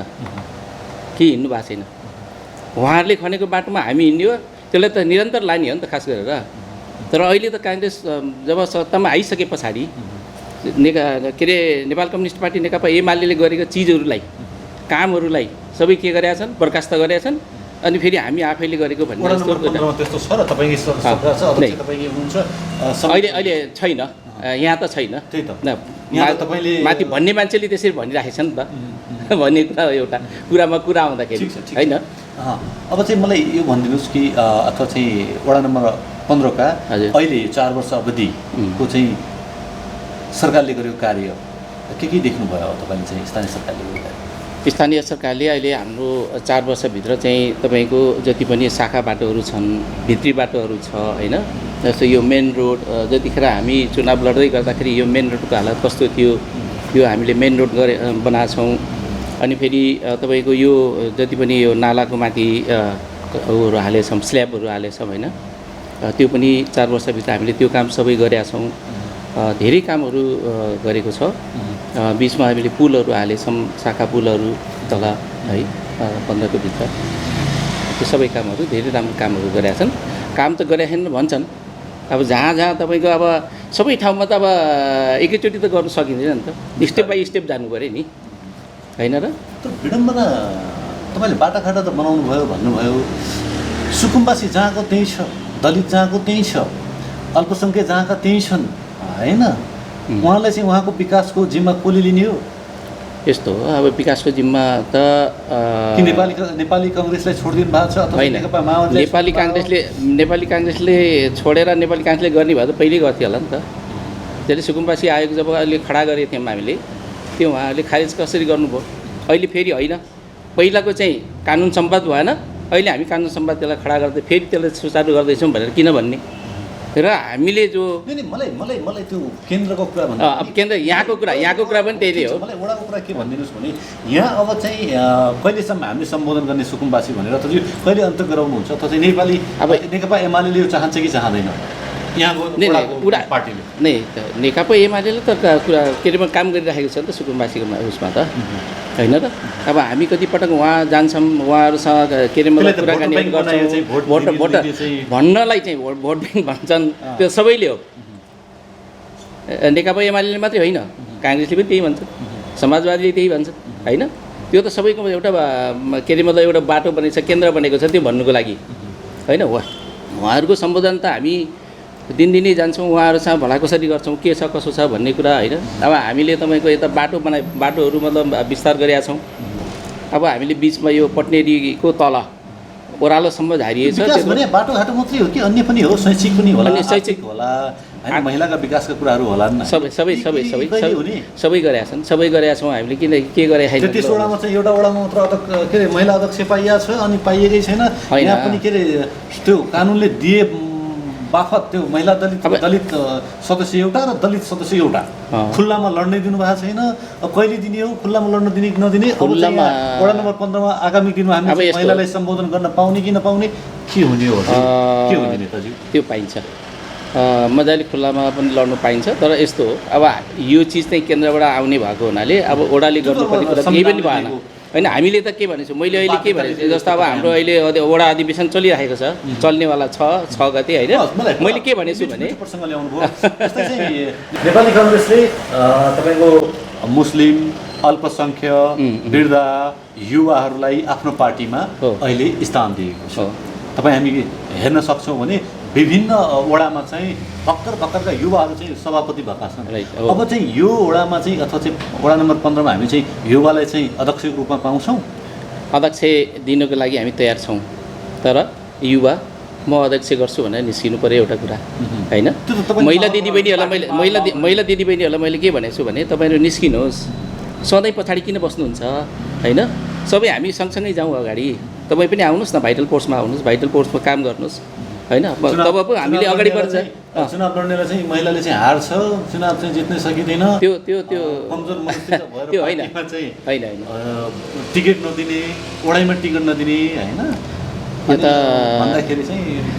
के हिँड्नु भएको छैन? उहाँहरूले खनेको बाटोमा हामी हिँड्यो, त्यसलाई त निरन्तर लाने हो नि त खास गरेर। तर अहिले त काङ्ग्रेस जब सत्तामा आइसके पछाडि के अरे नेपाल कम्युनिस्ट पार्टी नेकपा एमाले गरेको चिजहरूलाई, कामहरूलाई सबै के गरेका छन्, बर्खास्त गरेका छन्। अनि फेरि हामी आफैले गरेको भन्ने त्यस्तो छ र तपाईँको सरकार छ, तपाईँको हुनुहुन्छ अहिले छैन, यहाँ त छैन। त्यही त तपाईँले माथि भन्ने मान्छेले त्यसरी भनिराखेको छ नि त भन्ने कुरा एउटा कुरामा कुरा आउँदाखेरि होइन। अब चाहिँ मलाई यो भनिदिनुहोस् कि अथवा चाहिँ वडा नम्बर 15 का अहिले 4 वर्ष अवधिको चाहिँ सरकारले गरेको कार्य के देख्नुभयो तपाईँले चाहिँ स्थानीय सरकारले गरेको कार्य? स्थानीय सरकारले अहिले हाम्रो 4 वर्षभित्र चाहिँ तपाईँको जति पनि शाखा बाटोहरू छन्, भित्री बाटोहरू छ होइन। जस्तो यो मेन रोड, जतिखेर हामी चुनाव लड्दै गर्दाखेरि यो मेन रोडको हालत कस्तो थियो, यो हामीले मेन रोड बनाएको छौँ। अनि फेरि तपाईँको यो जति पनि यो नालाको माथि हरू हालेछौँ, स्ल्याबहरू हालेछौँ होइन। त्यो पनि 4 वर्षभित्र हामीले त्यो काम सबै गरेका छौँ। धेरै कामहरू गरेको छ। बिचमा हामीले पुलहरू हालेछौँ, शाखा पुलहरू तल है 15 को भित्र। त्यो सबै कामहरू धेरै राम्रो कामहरू गरेका छन्। काम त गरेका छैनन् भन्छन्। अब जहाँ जहाँ तपाईँको अब सबै ठाउँमा त अब एकैचोटि त गर्नु सकिँदैन नि त, स्टेप बाई स्टेप जानु पऱ्यो नि होइन र। तर विडम्बना तपाईँले बाटाघाटा त बनाउनु भयो भन्नुभयो, सुकुम्बासी जहाँको त्यहीँ छ, दलित जहाँको त्यहीँ छ, अल्पसङ्ख्यक जहाँका त्यहीँ छन् होइन। उहाँलाई चाहिँ उहाँको विकासको जिम्मा कसले लिने हो? यस्तो हो, अब विकासको जिम्मा त नेपाली काङ्ग्रेसलाई छोडिदिनु भएको छ अथवा नेकपा माओवादी? नेपाली काङ्ग्रेसले छोडेर नेपाली काङ्ग्रेसले गर्ने भए त पहिल्यै गर्थ्यो होला नि त। त्यसले सुकुम्बासी आयोग जब अहिले खडा गरेको थियौँ हामीले, त्यो उहाँहरूले खारेज कसरी गर्नुभयो? अहिले फेरि होइन, पहिलाको चाहिँ कानुन सम्वाद भएन, अहिले हामी कानुन सम्वाद त्यसलाई खडा गर्दै फेरि त्यसलाई सुचारू गर्दैछौँ भनेर किन भन्ने? र हामीले जो मलाई त्यो केन्द्रको कुरा भन्दा अब केन्द्र यहाँको कुरा पनि त्यही नै हो। मलाई वडाको कुरा के भनिदिनुहोस् भने यहाँ अब चाहिँ कहिलेसम्म हामीले सम्बोधन गर्ने सुकुम्बासी भनेर अथवा कहिले अन्त गराउनुहुन्छ अथवा चाहिँ नेपाली अब नेकपा एमाले यो चाहन्छ कि चाहँदैन यहाँको पार्टीले? नै नेकपा एमाले त कुरा के अरे काम गरिराखेको छ नि त सुकुम्बासीको उसमा त होइन र। अब हामी कतिपटक वहाँ जान्छौँ, उहाँहरूसँग के अरे मतलब कुराकानीहरू गर्छौँ, भोटर भन्नलाई चाहिँ भोट ब्याङ्क भन्छन्, त्यो सबैले हो। नेकपा एमाले मात्रै होइन, काङ्ग्रेसले पनि त्यही भन्छ, समाजवादीले त्यही भन्छ होइन। त्यो त सबैको एउटा के अरे मतलब एउटा बाटो बनेको छ, केन्द्र बनेको छ त्यो भन्नुको लागि होइन। उहाँहरूको सम्बोधन त हामी दिनदिनै जान्छौँ, उहाँहरूसँग भला कसरी गर्छौँ, के छ कसो छ भन्ने कुरा होइन। अब हामीले तपाईँको यता बाटोहरू मतलब विस्तार गरेका छौँ। अब हामीले बिचमा यो पटनेरीको तल ओह्रालोसम्म झारिएको छ। बाटोघाटो मात्रै हो कि अन्य पनि हो? शैक्षिक पनि होला, शैक्षिक होला, महिलाका विकासका कुराहरू होला नि? सबै गरेका छन्, सबै गरेका छौँ हामीले। किन के गरे 33 वडामा चाहिँ एउटा वडामा मात्र के अरे महिला अध्यक्ष पाइएको छ अनि पाइएकै छैन। यहाँ पनि के अरे त्यो कानुनले दिए बाफत त्यो महिला दलित सदस्य एउटा र दलित सदस्य एउटा खुल्लामा लड्नै दिनुभएको छैन। अब कहिले दिने हो खुल्लामा लड्न दिने कि नदिने? वडा नम्बर 15 मा आगामी दिनमा हामी महिलालाई सम्बोधन गर्न पाउने कि नपाउने के हुने हो? के हुने नेताजी? त्यो पाइन्छ, मजाले खुल्लामा पनि लड्नु पाइन्छ। तर यस्तो हो, अब यो चिज चाहिँ केन्द्रबाट आउने भएको हुनाले अब ओडाले गर्नुपर्ने कुरा केही पनि भएन होइन। हामीले त के भनेको छु, मैले अहिले के भनेको छु, जस्तो अब हाम्रो अहिले वडा अधिवेशन चलिरहेको छ, चल्नेवाला 6 गते होइन। मैले के भनेको छु भने नेपाली काङ्ग्रेसले तपाईँको मुस्लिम, अल्पसङ्ख्यक, वृद्ध, युवाहरूलाई आफ्नो पार्टीमा अहिले स्थान दिएको छ। तपाईँ हामी हेर्न सक्छौँ भने विभिन्न वडामा चाहिँ भर्खरका युवाहरू चाहिँ सभापति भएका छन्। अब चाहिँ यो वडामा चाहिँ अथवा चाहिँ वडा नम्बर 15 मा हामी चाहिँ युवालाई चाहिँ अध्यक्षको रूपमा पाउँछौँ? अध्यक्ष दिनको लागि हामी तयार छौँ, तर युवा म अध्यक्ष गर्छु भनेर निस्किनु पऱ्यो एउटा कुरा होइन। महिला दिदीबहिनीहरूलाई मैले के भनेको छु भने तपाईँहरू निस्किनुहोस्, सधैँ पछाडि किन बस्नुहुन्छ होइन। सबै हामी सँगसँगै जाउँ अगाडि, तपाईँ पनि आउनुहोस् न, भाइटल फोर्समा आउनुहोस्, भाइटल फोर्समा काम गर्नुहोस् होइन। तब पो हामीले अगाडि बढ्छ। चुनाव लड्नेलाई चाहिँ महिलाले चाहिँ हार्छ, चुनाव चाहिँ जित्नै सकिँदैन, त्यो कमजोर मनुष्य त्यो होइन टिकट नदिने, ओडाइमा टिकट नदिने होइन।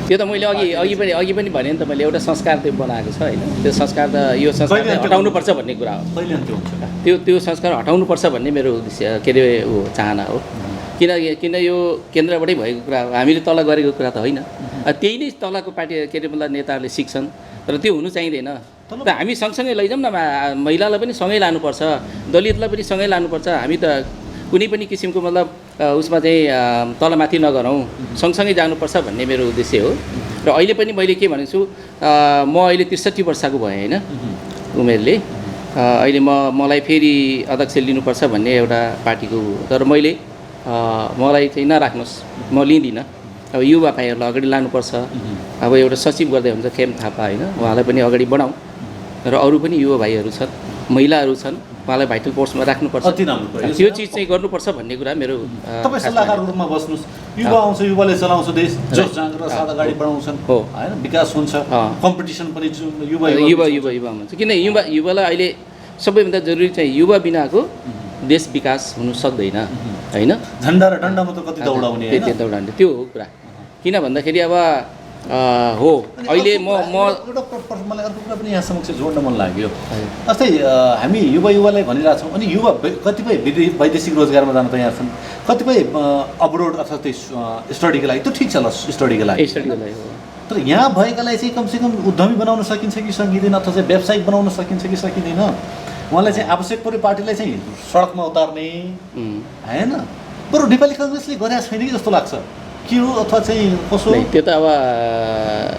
त्यो त मैले अघि पनि भने नि त, मैले एउटा संस्कार त्यो बनाएको छ होइन। त्यो संस्कार त यो संस्कार हटाउनुपर्छ भन्ने कुरा हो। त्यो संस्कार हटाउनुपर्छ भन्ने मेरो उद्देश्य के अरे चाहना हो। किन यो केन्द्रबाटै भएको कुरा हो, हामीले तल गरेको कुरा त होइन। त्यही नै तलको पार्टी के अरे मतलब नेताहरूले सिक्छन्, तर त्यो हुनु चाहिँदैन। र हामी सँगसँगै लैजाउँ न, महिलालाई पनि सँगै लानुपर्छ, दलितलाई पनि सँगै लानुपर्छ। हामी त कुनै पनि किसिमको मतलब उसमा चाहिँ तलमाथि नगरौँ, सँगसँगै जानुपर्छ भन्ने मेरो उद्देश्य हो। र अहिले पनि मैले के भनेको छु, म अहिले 63 वर्षको भएँ होइन उमेरले। अहिले मलाई फेरि अध्यक्ष लिनुपर्छ भन्ने एउटा पार्टीको, तर मैले मलाई चाहिँ नराख्नुहोस्, म लिँदिनँ। अब युवा भाइहरूलाई अगाडि लानुपर्छ। अब एउटा सचिव गर्दै हुन्छ खेम थापा होइन, उहाँलाई पनि अगाडि बढाउँ। र अरू पनि युवा भाइहरू छन्, महिलाहरू छन्, उहाँलाई भाइटल फोर्समा राख्नुपर्छ। त्यो चिज चाहिँ गर्नुपर्छ भन्ने कुरा मेरो। तपाईँ सल्लाहकारको रूपमा बस्नुहोस्, युवा आउँछ, युवाले चलाउँछ देश, जोस जाँगर साथ अगाडि बढाउँछन् होइन, विकास हुन्छ, कम्पिटिसन पनि युवा हुन्छ। किन युवालाई अहिले सबैभन्दा जरुरी चाहिँ युवा बिनाको देश विकास हुनु सक्दैन होइन। झन्डा र डन्डामा त कति दौडाउने त्यो हो कुरा। किन भन्दाखेरि अब हो अहिले मलाई अर्को कुरा पनि यहाँ समक्ष जोड्न मन लाग्यो। जस्तै हामी युवालाई भनिरहेछौँ, अनि युवा कतिपय वैदेशिक रोजगारमा जान तयार छन्, कतिपय अब्रोड अर्थात् स्टडीको लागि, त्यो ठिक छ ल स्टडीको लागि, तर यहाँ भएकालाई चाहिँ कमसेकम उद्यमी बनाउन सकिन्छ कि सकिँदैन, अथवा चाहिँ व्यावसायिक बनाउन सकिन्छ कि सकिँदैन। उहाँलाई चाहिँ आवश्यक पऱ्यो पार्टीलाई चाहिँ सडकमा उतार्ने होइन। बरु नेपाली काङ्ग्रेसले गरेको छैन कि जस्तो लाग्छ, के हो अथवा चाहिँ कसो? त्यो त अब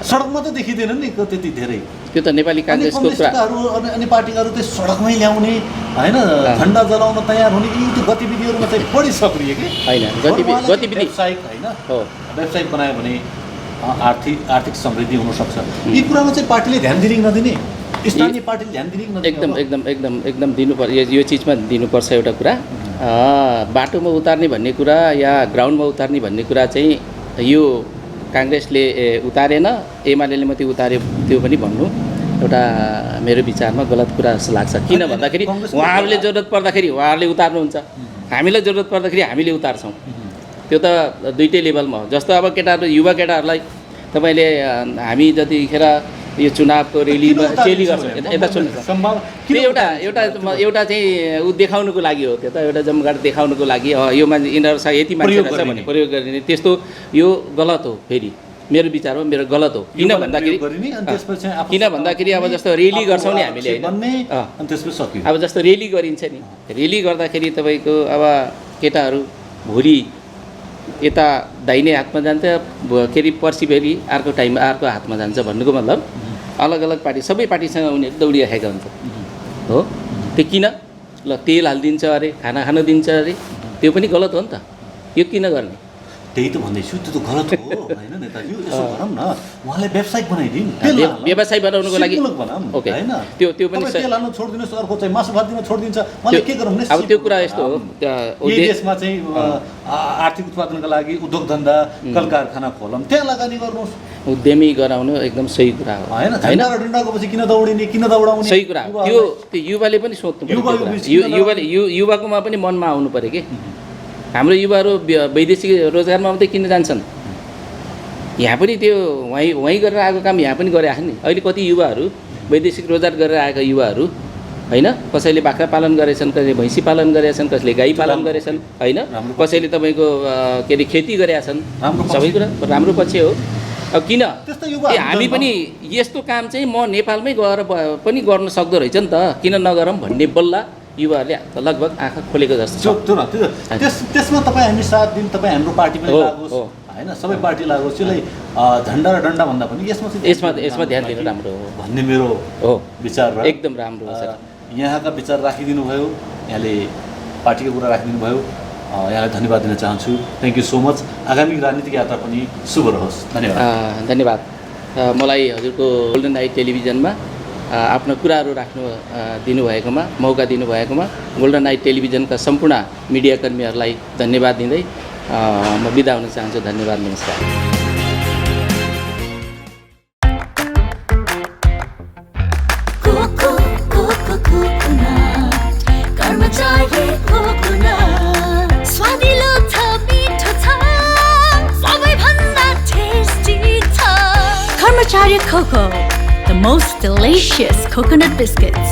सडकमा त देखिँदैन नि त्यति धेरै। त्यो त नेपाली काङ्ग्रेसको अनि पार्टीहरू चाहिँ सडकमै ल्याउने होइन, झन्डा जलाउन तयार हुने, यी त्यो गतिविधिहरूमा चाहिँ बढी सक्रिय कि होइन। गतिविधि व्यावसायिक होइन, व्यावसायिक बनायो भने आर्थिक समृद्धि हुनसक्छ। यी कुरामा चाहिँ पार्टीले ध्यान दिने कि नदिने, स्थानीय पार्टीले ध्यान दिने कि नदिने? एकदम दिनुपर्छ। यो चिजमा दिनुपर्छ एउटा कुरा। बाटोमा उतार्ने भन्ने कुरा या ग्राउन्डमा उतार्ने भन्ने कुरा चाहिँ यो काङ्ग्रेसले उतारेन, एमाले मात्रै उतार्यो त्यो पनि भन्नु एउटा मेरो विचारमा गलत कुरा जस्तो लाग्छ। किन भन्दाखेरि उहाँहरूले जरुरत पर्दाखेरि उहाँहरूले उतार्नुहुन्छ, हामीलाई जरुरत पर्दाखेरि हामीले उतार्छौँ। त्यो त दुइटै लेभलमा हो। जस्तो अब युवा केटाहरूलाई तपाईँले हामी जतिखेर यो चुनावको रेलीमा चेली गर्छौँ, यता सुन्नुहोस्, त्यो एउटा चाहिँ ऊ देखाउनुको लागि हो। त्यो त एउटा जमघाट देखाउनुको लागि यो मान्छे यिनीहरूसँग यति मान्छे रहेछ भने प्रयोग गरिने, त्यस्तो यो गलत हो। फेरि मेरो विचार हो, मेरो गलत हो। किन भन्दाखेरि अब जस्तो रेली गर्छौँ नि हामीले होइन, अब जस्तो रेली गरिन्छ नि, रेली गर्दाखेरि तपाईँको अब केटाहरू भोलि यता दाहिने हातमा जान्छ, के अरे पर्सि फेरि अर्को टाइममा अर्को हातमा जान्छ भन्नुको मतलब अलग अलग पार्टी, सबै पार्टीसँग उनीहरू दौडिराखेका हुन्छ हो। त्यो किन ल तेल हालिदिन्छ अरे, खाना खान दिन्छ अरे, त्यो पनि गलत हो नि त। यो किन गर्ने? त्यही त भन्दैछु, त्यो त गलत हो होइन नेताजी। यसो गरौँ न, उहाँलाई व्यवसायिक बनाइदिउँ, व्यवसाय बनाउनुको लागि ओके होइन। त्यो पनि तेल हाल्न छोडिदिनुहोस्, अर्को चाहिँ मासु भात दिन छोडिदिन्छ, उहाँले के गरौँ? अब त्यो कुरा यस्तो हो, देशमा चाहिँ आर्थिक उत्पादनका लागि उद्योग धन्दा कल कारखाना खोलौँ, त्यहाँ लगानी गर्नुहोस्। उद्यमी गराउनु एकदम सही कुरा हो होइन। झन्डा र डन्डाको पछि किन दौडिने, किन दौडाउने? सही कुरा हो। त्यो युवाले पनि सोध्नु पर्यो, युवाकोमा पनि मनमा आउनु पर्यो कि हाम्रो युवाहरू वैदेशिक रोजगारमा मात्रै किन जान्छन्? यहाँ पनि त्यो वहीँ गरेर आएको काम यहाँ पनि गरिरहेको नि। अहिले कति युवाहरू वैदेशिक रोजगार गरेर आएका युवाहरू होइन, कसैले बाख्रा पालन गरेछन्, कसैले भैँसी पालन गरेछन्, कसैले गाई पालन गरेछन् होइन, कसैले तपाईँको के अरे खेती गरेका छन्। सबै कुरा राम्रो पक्ष हो। अब किन हामी पनि यस्तो काम चाहिँ म नेपालमै गएर पनि गर्न सक्दो रहेछ नि त, किन नगरौँ भन्ने बल्ल युवाहरूले लगभग आँखा खोलेको जस्तो छ। त्यसमा तपाईँ हामी साथ दिन, तपाईँ हाम्रो पार्टी पनि लागोस् होइन, सबै पार्टी लागोस्। त्यसलाई झन्डा र डन्डा भन्दा पनि यसमा ध्यान दिनु राम्रो हो भन्ने मेरो हो विचार। एकदम राम्रो हो सर। यहाँका विचार राखिदिनु भयो, यहाँले पार्टीको कुरा राखिदिनु भयो। यहाँलाई धन्यवाद दिन चाहन्छु। Thank you so much. आगामी राजनीतिक यात्रा पनि शुभ रहोस्। धन्यवाद। धन्यवाद। मलाई हजुरको गोल्डन नाइट टेलिभिजनमा आफ्नो कुराहरू राख्नु दिनुभएकोमा, मौका दिनुभएकोमा गोल्डन नाइट टेलिभिजनका सम्पूर्ण मिडियाकर्मीहरूलाई धन्यवाद दिँदै म बिदा हुन चाहन्छु। धन्यवाद, नमस्कार। Karmacharya Cocoa, the most delicious coconut biscuits.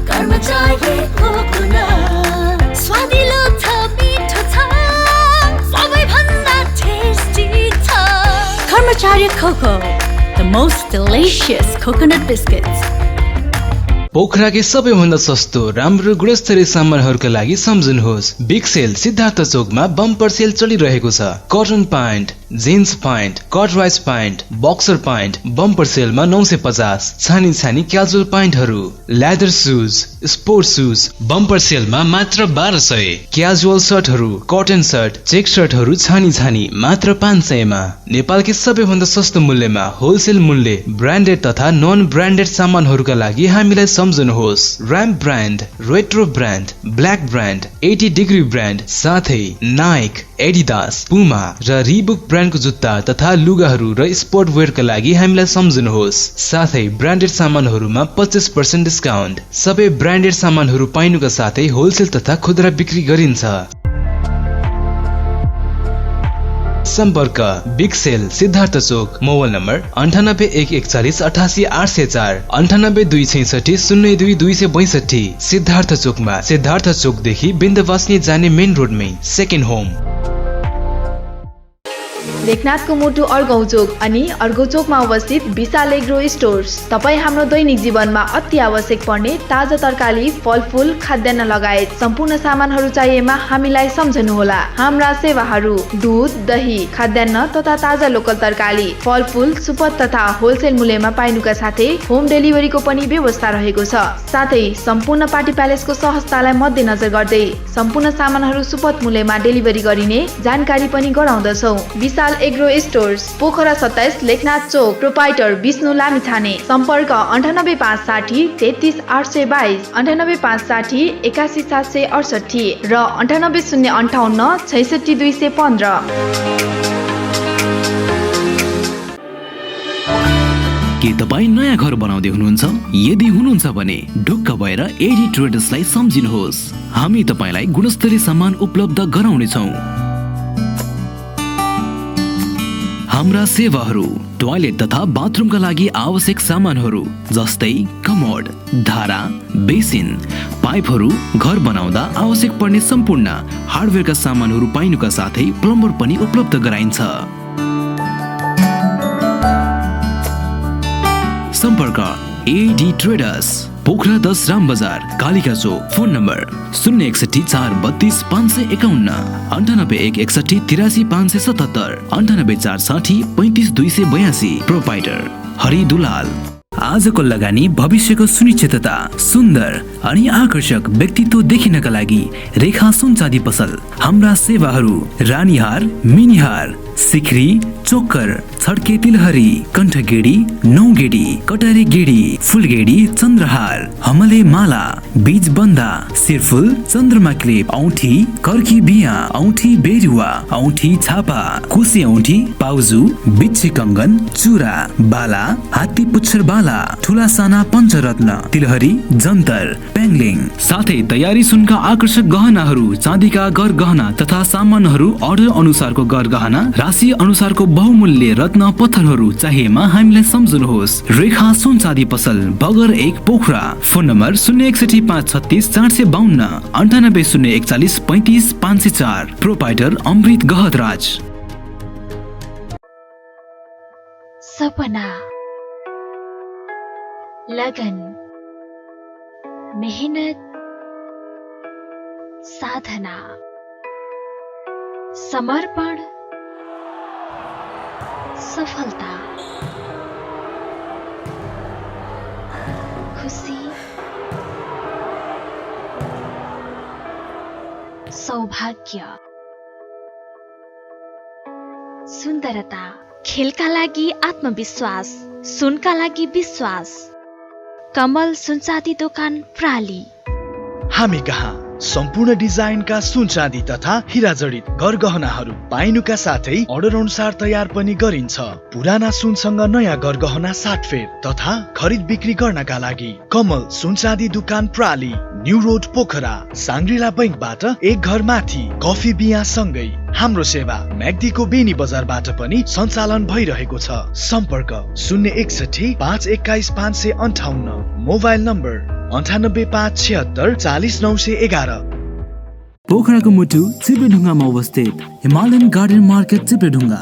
Karmacharya Coconut, swadilo tha meetho tha, sabai bhanda tasty tha. Karmacharya Cocoa, the most delicious coconut biscuits. पोखराकै सबैभन्दा सस्तो राम्रो गुणस्तरीय सामानहरूका लागि सम्झनुहोस् बिग सेल सिद्धार्थ चोकमा बम्पर सेल चलिरहेको छ। कटन प्यान्ट, जिन्स प्यान्ट, कटराइज प्यान्ट, बक्सर प्यान्ट बम्पर सेलमा 950, छानी छानी क्याजुअल प्यान्टहरू, leather shoes, sport shoes bumper सेलमा मात्र 1200, क्याजुअल सर्टहरू, कटन सर्ट, चेक सर्टहरू छानी छानी मात्र 500 मा। नेपालकै सबैभन्दा सस्तो मूल्यमा होलसेल मूल्य ब्रान्डेड तथा नन ब्रान्डेड सामानहरूका लागि हामीलाई सम्झनुहोस्। Ramp brand, retro brand, black brand, 80 degree brand साथै नाइक, एडिडास, पुमा र रिबुक ब्रान्डको जुत्ता तथा लुगाहरू र स्पोर्ट वेयरका लागि हामीलाई सम्झनुहोस्। साथै ब्रान्डेड सामानहरूमा 25% डिस्काउन्ट। सबै ब्रान्डेड सामानहरू पाइनुका साथै होलसेल तथा खुद्रा बिक्री गरिन्छ। सम्पर्क बिग सेल सिद्धार्थ चोक, मोबाइल नम्बर 9814188804, 9826602262। सिद्धार्थ चोकमा, सिद्धार्थ चोकदेखि बिन्दवासनी जाने मेन रोडमै सेकेन्ड होम। लेखनाथको मुटु अर्गौं चोक अनि अर्गौं चोकमा अवस्थित विशाल एग्रो स्टोर्स तपाईँ हाम्रो दैनिक जीवनमा अति आवश्यक पर्ने ताजा तरकारी, फलफूल, खाद्यान्न लगायत सम्पूर्ण सामानहरू चाहिएमा हामीलाई सम्झनुहोला। हाम्रा सेवाहरू दूध, दही, खाद्यान्न तथा ताजा लोकल तरकारी, फलफूल, सुपथ तथा होलसेल मूल्यमा पाइनुका साथै होम डेलिभरीको पनि व्यवस्था रहेको छ। साथै सम्पूर्ण पार्टी प्यालेसको सहजतालाई मध्यनजर गर्दै सम्पूर्ण सामानहरू सुपथ मूल्यमा डेलिभरी गरिने जानकारी पनि गराउँदछौँ। विशाल एग्रो स्टोर्स, पोखरा 27, लेखनाथ चोक, प्रोपाइटर विष्णु लामिछाने। सम्पर्क 98560 33822, 98560 81768 र 98058 66215। के तपाईँ नयाँ घर बनाउँदै हुनुहुन्छ? यदि हुनुहुन्छ भने ढुक्क भएर एडी ट्रेडर्सलाई सम्झिनुहोस्। हामी तपाईँलाई गुणस्तरीय सामान उपलब्ध गराउनेछौँ। हाम्रा सेवाहरू टोयलेट तथा बाथरुमका लागि आवश्यक सामानहरू जस्तै कमोड, धारा, बेसिन, पाइपहरू, घर बनाउँदा आवश्यक पर्ने सम्पूर्ण हार्डवेयरका सामानहरू पाइनुका साथै प्लम्बर पनि उपलब्ध गराइन्छ। सम्पर्क AD traders, Pokhara 10 Ram Bazar, Kalika Chowk. Phone number 061 432 551, 98161 83 577, 98460 35 282। Proprietor Hari Dulal. आजको लगानी भविष्यको सुनिश्चितता, सुन्दर अनि आकर्षक व्यक्तित्व देखिनका लागि रेखा सुन चाँदी पसल। हाम्रा सेवाहरू रानीहार, मिनिहार, सिक्री, चोकर, छड्के तिलहरी, कण्ठगेडी, नौगेडी, कटारे गेडी, फुलगेडी, चन्द्रहार, हमले माला, बीज बन्दा, सिरफुल, चन्द्रमा क्लिप, औठी, कर्की बिया, औठी बेरुवा, औठी छापा, कुसे औठी, पाउजु, बिच्छी कंगन, चुरा, बाला, हात्ती पुच्छर बाला, ठुला साना पञ्चरत्न, तिलहरी, जन्तर, पेङ्लिङ, साथै तयारी सुनका आकर्षक गहनाहरू, चाँदीका गर गहना तथा सामानहरू अर्डर अनुसारको गर गहना, राशि अनुसारको बहुमूल्य रत्न पत्थरहरू चाहिएमा हामीलाई सम्झनुहोस्। रेखा सुन चाँदी पसल, Bagar 1, Pokhara. Phone number 061 536 452, 98041 35 504। Proprietor Amrit Gahatraj. सपना, लगन, मेहनत, साधना, समर्पण, सफलता, खुशी, सौभाग्य, सुन्दरता, खेलका लागि आत्मविश्वास, सुनका लागि विश्वास। कमल सुनचाँदी दोकान प्राली। हामी कहाँ सम्पूर्ण डिजाइनका सुनचाँदी तथा हिराजडित गरगहनाहरू पाइनुका साथै अर्डर अनुसार तयार पनि गरिन्छ। पुराना सुनसँग नयाँ गरगहना साटफेर तथा खरिद बिक्री गर्नका लागि कमल सुनचाँदी दुकान प्राली, न्यू रोड पोखरा, साङ्ग्रिला बैंकबाट एक घर माथि, कफी बिया सँगै। हाम्रो सेवा म्याग्दीको बेनी बजारबाट पनि सञ्चालन भइरहेको छ। सम्पर्क 061 521 558, मोबाइल नम्बर 98 576 40 911। पोखराको मुटु चिप्लेढुङ्गामा अवस्थित Himalayan garden market Chipledhunga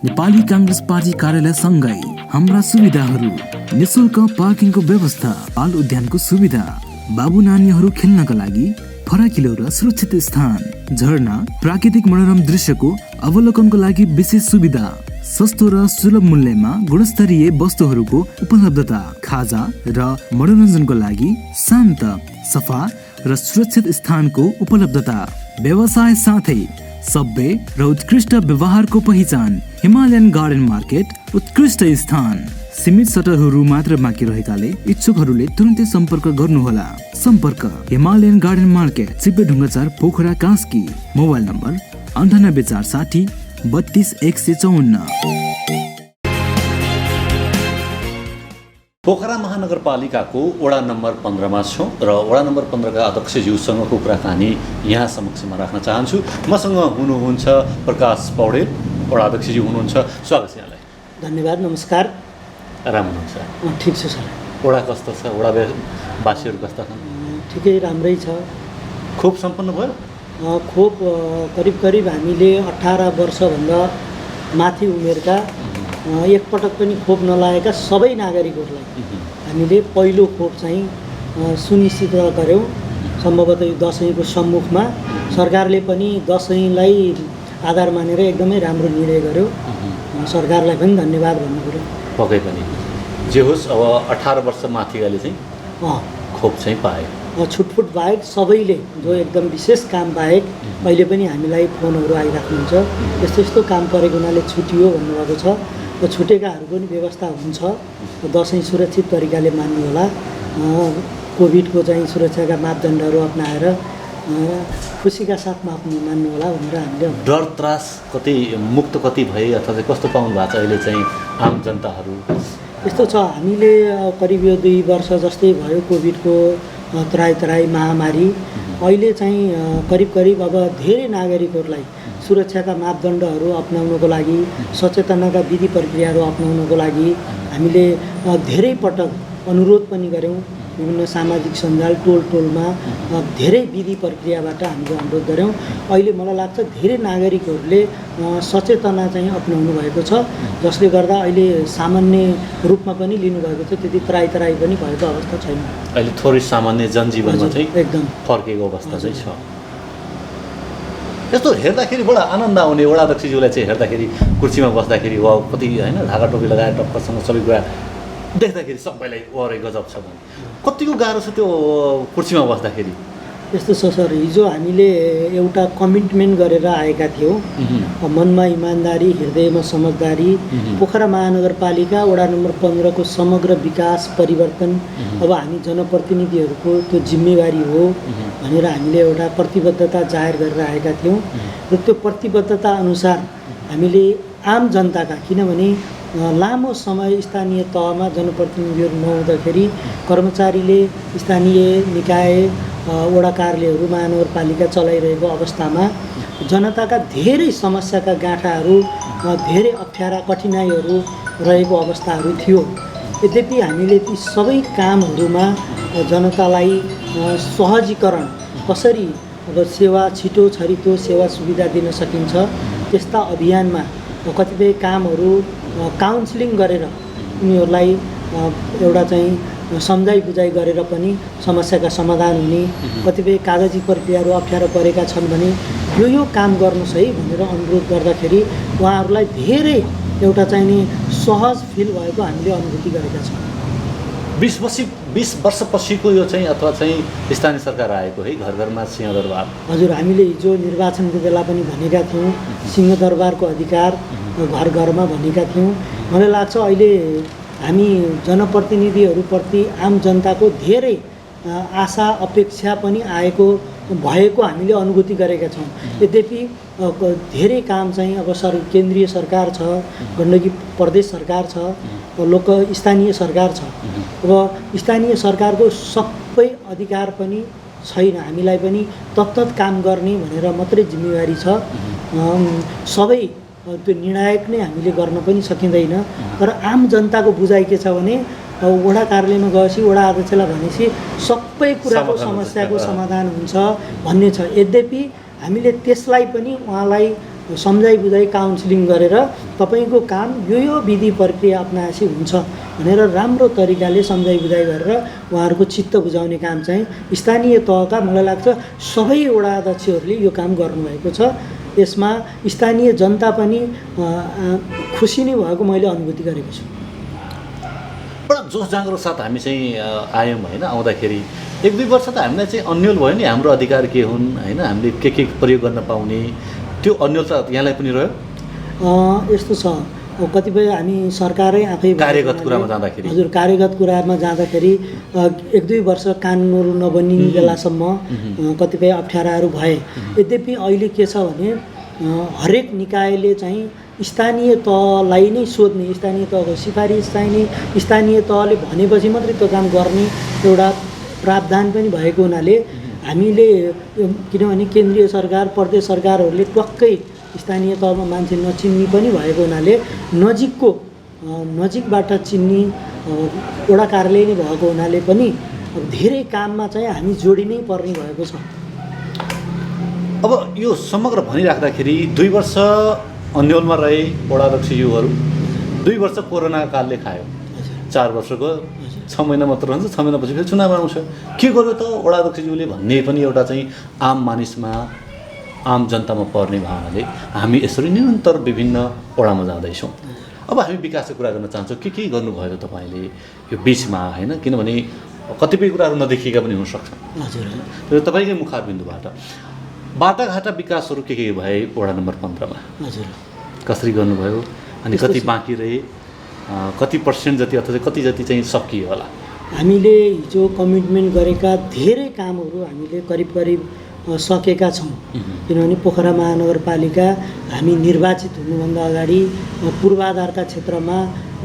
Nepali Congress party कार्यालय सँगै हाम्रा सुविधाहरू: निशुल्क पार्किङको व्यवस्था, बाल उद्यानको सुविधा, बाबु नानीहरू खेल्नका लागि फराकिलो र सुरक्षित स्थान, झरना, प्राकृतिक मनोरम दृश्यको अवलोकनको लागि विशेष सुविधा, सस्तो र सुलभ मूल्यमा गुणस्तरीय वस्तुहरूको उपलब्धता, खाजा र मनोरञ्जनको लागि शान्त, सफा र सुरक्षित स्थानको उपलब्धता, व्यवसाय साथै सभ्य र उत्कृष्ट व्यवहारको पहिचान। हिमालयन गार्डन मार्केट उत्कृष्ट स्थान। सीमित सटरहरू मात्र बाँकी रहेकाले इच्छुकहरूले तुरन्तै सम्पर्क गर्नुहोला। सम्पर्क Himalayan garden market, Chipledhunga 4, Pokhara, Kaski. Mobile number 98 460 32 154। Pokhara महानगरपालिकाको वडा नम्बर 15 मा छौँ र वडा नम्बर 15 का अध्यक्षज्यूसँगको कुराकानी यहाँ समक्षमा राख्न चाहन्छु। मसँग हुनुहुन्छ प्रकाश पौडेल, वडा अध्यक्षज्यू हुनुहुन्छ। स्वागत छ यहाँलाई। धन्यवाद, नमस्कार। आराम हुनुहुन्छ? ठिक छ सर। वडा कस्तो छ? वडा वासीहरू कस्ता छन्? ठिकै, राम्रै छ। खोप सम्पन्न भयो? खोप करिब हामीले 18 वर्षभन्दा माथि उमेरका एकपटक पनि खोप नलागेका सबै नागरिकहरूलाई हामीले पहिलो खोप चाहिँ सुनिश्चित गऱ्यौँ। सम्भवतः यो दसैँको सम्मुखमा सरकारले पनि दसैँलाई आधार मानेर एकदमै राम्रो निर्णय गर्यो। सरकारलाई पनि धन्यवाद भन्नु पऱ्यो। पक्कै पनि जे होस्, अब 18 वर्ष माथिकाले चाहिँ खोप चाहिँ पाए। छुटफुट बाहेक सबैले, जो एकदम विशेष काम बाहेक, अहिले पनि हामीलाई फोनहरू आइराख्नुहुन्छ, यस्तो यस्तो काम परेको हुनाले छुटियो भन्नुभएको छ। र छुटेकाहरू पनि व्यवस्था हुन्छ। दसैँ सुरक्षित तरिकाले मान्नु होला। कोभिडको चाहिँ सुरक्षाका मापदण्डहरू अप्नाएर खुसीका साथ मान्नु होला भनेर हामीले। डर त्रास कति मुक्त कति भए अथवा चाहिँ कस्तो पाउनु भएको छ अहिले चाहिँ आम जनताहरू? यस्तो छ, हामीले करिब यो 2 वर्ष जस्तै भयो कोभिडको तराई महामारी। अहिले चाहिँ करिब अब धेरै नागरिकहरूलाई सुरक्षाका मापदण्डहरू अपनाउनको लागि, सचेतनाका विधि प्रक्रियाहरू अपनाउनको लागि हामीले धेरै पटक अनुरोध पनि गऱ्यौँ। विभिन्न सामाजिक सञ्जाल, टोलमा धेरै विधि प्रक्रियाबाट हामीले अनुरोध गऱ्यौँ। अहिले मलाई लाग्छ धेरै नागरिकहरूले सचेतना चाहिँ अपनाउनु भएको छ, जसले गर्दा अहिले सामान्य रूपमा पनि लिनुभएको छ। त्यति तराई पनि भएको अवस्था छैन। अहिले थोरै सामान्य जनजीवनमा चाहिँ एकदम फर्केको अवस्था चाहिँ छ। यस्तो हेर्दाखेरि बडा आनन्द आउने, वडा अध्यक्षज्यूलाई चाहिँ हेर्दाखेरि कुर्सीमा बस्दाखेरि वा कति होइन ढाका टोपी लगाएर टक्करसँग सबै कुरा देख्दाखेरि सबैलाई वरै गजब छ भने कतिको गाह्रो छ त्यो कुर्सीमा बस्दाखेरि? यस्तो छ सर, हिजो हामीले एउटा कमिटमेन्ट गरेर आएका थियौँ। मनमा इमान्दारी, हृदयमा समझदारी, पोखरा महानगरपालिका वडा नम्बर 15 को समग्र विकास परिवर्तन अब हामी जनप्रतिनिधिहरूको त्यो जिम्मेवारी हो भनेर हामीले एउटा प्रतिबद्धता जाहेर गरेर आएका थियौँ। र त्यो प्रतिबद्धता अनुसार हामीले आम जनताका, किनभने लामो समय स्थानीय तहमा जनप्रतिनिधिहरू नहुँदाखेरि कर्मचारीले स्थानीय निकाय, वडा कार्यालयहरू, महानगरपालिका चलाइरहेको अवस्थामा जनताका धेरै समस्याका गाँठाहरू, धेरै अप्ठ्यारा कठिनाइहरू रहेको अवस्थाहरू थियो। यद्यपि हामीले ती सबै कामहरूमा जनतालाई सहजीकरण कसरी अब सेवा छिटो छरितो सेवा सुविधा दिन सकिन्छ त्यस्ता अभियानमा कतिपय कामहरू काउन्सिलिङ गरेर उनीहरूलाई एउटा चाहिँ सम्झाइ बुझाइ गरेर पनि समस्याका समाधान हुने, कतिपय कागजी प्रक्रियाहरू अप्ठ्यारो परेका छन् भने यो काम गर्नुहोस् है भनेर अनुरोध गर्दाखेरि उहाँहरूलाई धेरै एउटा चाहिँ नि सहज फिल भएको हामीले अनुभूति गरेका छौँ। 20 20 वर्षपछिको यो चाहिँ अथवा चाहिँ स्थानीय सरकार आएको है घर घरमा सिंहदरबार। हजुर, हामीले हिजो निर्वाचनको बेला पनि भनेका थियौँ सिंहदरबारको अधिकार घर घरमा भनेका थियौँ। मलाई लाग्छ अहिले हामी जनप्रतिनिधिहरूप्रति आम जनताको धेरै आशा अपेक्षा पनि भएको हामीले अनुभूति गरेका छौँ। यद्यपि धेरै काम चाहिँ अब केन्द्रीय सरकार छ, गण्डकी प्रदेश सरकार छ, स्थानीय सरकार छ। अब स्थानीय सरकारको सबै अधिकार पनि छैन, हामीलाई पनि तत्तत काम गर्ने भनेर मात्रै जिम्मेवारी छ। सबै त्यो निर्णायक नै हामीले गर्न पनि सकिँदैन। तर आम जनताको बुझाइ के छ भने वडा कार्यालयमा गएपछि वडा अध्यक्षलाई भनेपछि सबै कुराको समस्याको समाधान हुन्छ भन्ने छ। यद्यपि हामीले त्यसलाई पनि उहाँलाई सम्झाइ बुझाइ काउन्सिलिङ गरेर तपाईँको काम यो विधि प्रक्रिया अपनाएपछि हुन्छ भनेर राम्रो तरिकाले सम्झाइ बुझाइ गरेर उहाँहरूको चित्त बुझाउने काम चाहिँ स्थानीय तहका मलाई लाग्छ सबै वडा अध्यक्षहरूले यो काम गर्नुभएको छ। यसमा स्थानीय जनता पनि खुसी नै भएको मैले अनुभूति गरेको छु। बडा जोस जाँगरको साथ हामी चाहिँ आयौँ होइन। आउँदाखेरि 1-2 वर्ष त हामीलाई चाहिँ अन्यल भयो नि, हाम्रो अधिकार के हुन् होइन, हामीले के प्रयोग गर्न पाउने, त्यो अन्यल त यहाँलाई पनि रह्यो। यस्तो छ, कतिपय हामी सरकारै आफै कार्यगत कुरामा जाँदाखेरि हजुर कार्यगत कुरामा जाँदाखेरि 1-2 वर्ष कानुनहरू नबनिने बेलासम्म कतिपय अप्ठ्याराहरू भए। यद्यपि अहिले के छ भने हरेक निकायले चाहिँ स्थानीय तहलाई नै सोध्ने, स्थानीय तहको सिफारिस चाहिने, स्थानीय तहले भनेपछि मात्रै त्यो काम गर्ने एउटा प्रावधान पनि भएको हुनाले हामीले किनभने केन्द्रीय सरकार प्रदेश सरकारहरूले टक्कै स्थानीय तहमा मान्छे नचिन्ने पनि भएको हुनाले नजिकबाट चिन्ने वडा कार्यालय नै भएको हुनाले पनि धेरै काममा चाहिँ हामी जोडिनै पर्ने भएको छ। अब यो समग्र भनिराख्दाखेरि 2 वर्ष अन्यलमा रहे वडा अध्यक्षज्यूहरू, 2 वर्ष कोरोना कालले खायो, 4 वर्षको 6 महिना मात्र हुन्छ, 6 महिनापछि फेरि चुनाव आउँछ, के गर्यो त वडा अध्यक्षज्यूले भन्ने पनि एउटा चाहिँ आम मानिसमा आम जनतामा पर्ने भावनाले हामी यसरी निरन्तर विभिन्न वडामा जाँदैछौँ। अब हामी विकासको कुरा गर्न चाहन्छौँ, के गर्नुभयो त तपाईँले यो बिचमा होइन, किनभने कतिपय कुराहरू नदेखिएका पनि हुनसक्छ। हजुर, तपाईँकै मुखारबिन्दुबाट बाटाघाटा विकासहरू के भए वडा नम्बर 15मा? हजुर, कसरी गर्नुभयो अनि कति बाँकी रहे, कति % जति अथवा कति जति चाहिँ सकियो होला? हामीले हिजो कमिटमेन्ट गरेका धेरै कामहरू हामीले करिब सकेका छौँ। किनभने पोखरा महानगरपालिका हामी निर्वाचित हुनुभन्दा अगाडि पूर्वाधारका क्षेत्रमा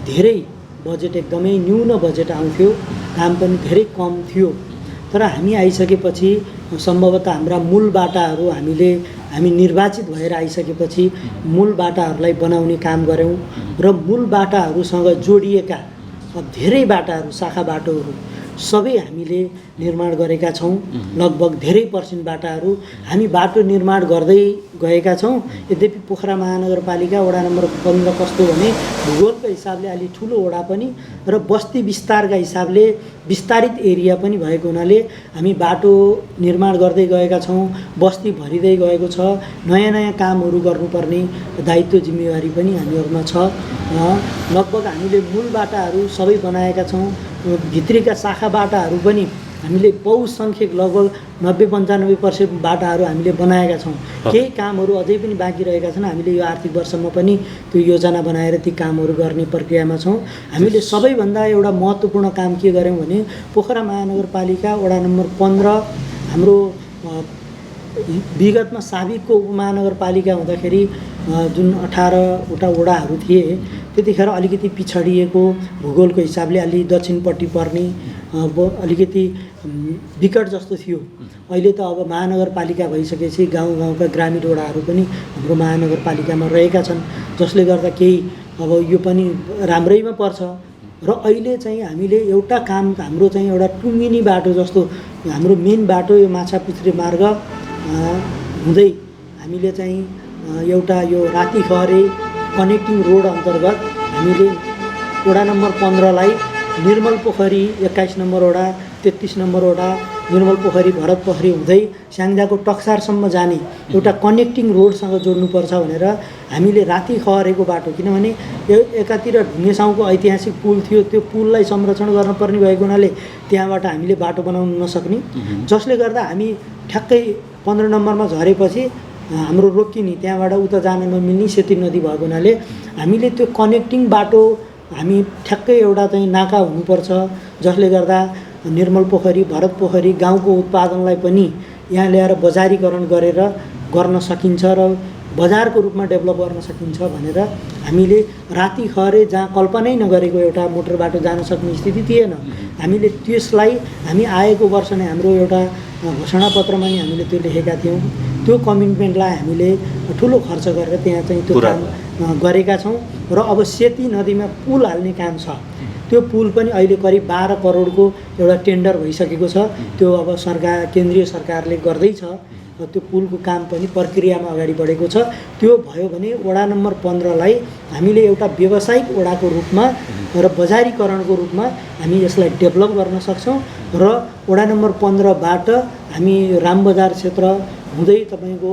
धेरै बजेट एकदमै न्यून बजेट आउँथ्यो, काम पनि धेरै कम थियो। तर हामी आइसकेपछि सम्भवतः हाम्रा मूल बाटाहरू हामी निर्वाचित भएर आइसकेपछि मूल बाटाहरूलाई बनाउने काम गऱ्यौँ र मूल बाटाहरूसँग जोडिएका धेरै बाटाहरू शाखा बाटोहरू सबै हामीले निर्माण गरेका छौँ। लगभग धेरै % बाटाहरू हामी बाटो निर्माण गर्दै गएका छौँ। यद्यपि पोखरा महानगरपालिका वडा नम्बर 15 कस्तो भने भूगोलको हिसाबले अलि ठुलो वडा पनि र बस्ती विस्तारका हिसाबले विस्तारित एरिया पनि भएको हुनाले हामी बाटो निर्माण गर्दै गएका छौँ, बस्ती भरिँदै गएको छ, नयाँ कामहरू गर्नुपर्ने दायित्व जिम्मेवारी पनि हामीहरूमा छ। लगभग हामीले मूल बाटाहरू सबै बनाएका छौँ, भित्रीका शाखा बाटाहरू पनि हामीले बहुसङ्ख्यक लगभग 90-95% बाटाहरू हामीले बनाएका छौँ। केही कामहरू अझै पनि बाँकी रहेका छन्, हामीले यो आर्थिक वर्षमा पनि त्यो योजना बनाएर ती कामहरू गर्ने प्रक्रियामा छौँ। हामीले सबैभन्दा एउटा महत्त्वपूर्ण काम के गऱ्यौँ भने पोखरा महानगरपालिका वडा नम्बर 15 हाम्रो विगतमा साबिकको उपमहानगरपालिका हुँदाखेरि जुन 18वटा वडाहरू थिए त्यतिखेर अलिकति पिछडिएको भूगोलको हिसाबले अलि दक्षिणपट्टि पर्ने अलिकति विकट जस्तो थियो। अहिले त अब महानगरपालिका भइसकेपछि गाउँका ग्रामीण वडाहरू पनि हाम्रो महानगरपालिकामा रहेका छन्, जसले गर्दा केही अब यो पनि राम्रैमा पर्छ। र अहिले चाहिँ हामीले एउटा काम हाम्रो चाहिँ एउटा टुङ्गिनी बाटो जस्तो हाम्रो मेन बाटो यो माछापुच्छ्रे मार्ग हुँदै हामीले चाहिँ एउटा यो रातिखहरे कनेक्टिङ रोड अन्तर्गत हामीले वडा नम्बर 15लाई निर्मल पोखरी 21 नम्बर वडा, 33 नम्बर वडा, निर्मल पोखरी भरत पोखरी हुँदै स्याङ्जाको टक्सारसम्म जाने एउटा कनेक्टिङ रोडसँग जोड्नुपर्छ भनेर हामीले राति खहरेको बाटो, किनभने यो एकातिर ढुङ्गेसाउँको ऐतिहासिक पुल थियो, त्यो पुललाई संरक्षण गर्नुपर्ने भएको हुनाले त्यहाँबाट हामीले बाटो बनाउन नसक्ने, जसले गर्दा हामी ठ्याक्कै 15 नम्बरमा झरेपछि हाम्रो रोकिने, त्यहाँबाट उता जान नमिल्ने सेती नदी भएको हुनाले हामीले त्यो कनेक्टिङ बाटो हामी ठ्याक्कै एउटा चाहिँ नाका हुनुपर्छ, जसले गर्दा निर्मल पोखरी भरत पोखरी गाउँको उत्पादनलाई पनि यहाँ ल्याएर बजारीकरण गरेर गर्न सकिन्छ र बजारको रूपमा डेभलप गर्न सकिन्छ भनेर हामीले राति खरे जहाँ कल्पनै नगरेको एउटा मोटर बाटो जान सक्ने स्थिति थिएन, हामीले त्यसलाई हामी आएको वर्ष नै हाम्रो एउटा घोषणापत्रमा नि हामीले त्यो लेखेका थियौँ। त्यो कमिटमेन्टलाई हामीले ठुलो खर्च गरेर त्यहाँ चाहिँ त्यो काम गरेका छौँ र अब सेती नदीमा पुल हाल्ने काम छ। त्यो पुल पनि अहिले करिब 12 करोडको एउटा टेन्डर भइसकेको छ, त्यो अब केन्द्रीय सरकारले गर्दैछ। त्यो पुलको काम पनि प्रक्रियामा अगाडि बढेको छ। त्यो भयो भने वडा नम्बर 15लाई हामीले एउटा व्यावसायिक वडाको रूपमा र बजारीकरणको रूपमा हामी यसलाई डेभलप गर्न सक्छौँ र वडा नम्बर 15बाट हामी रामबजार क्षेत्र हुँदै तपाईँको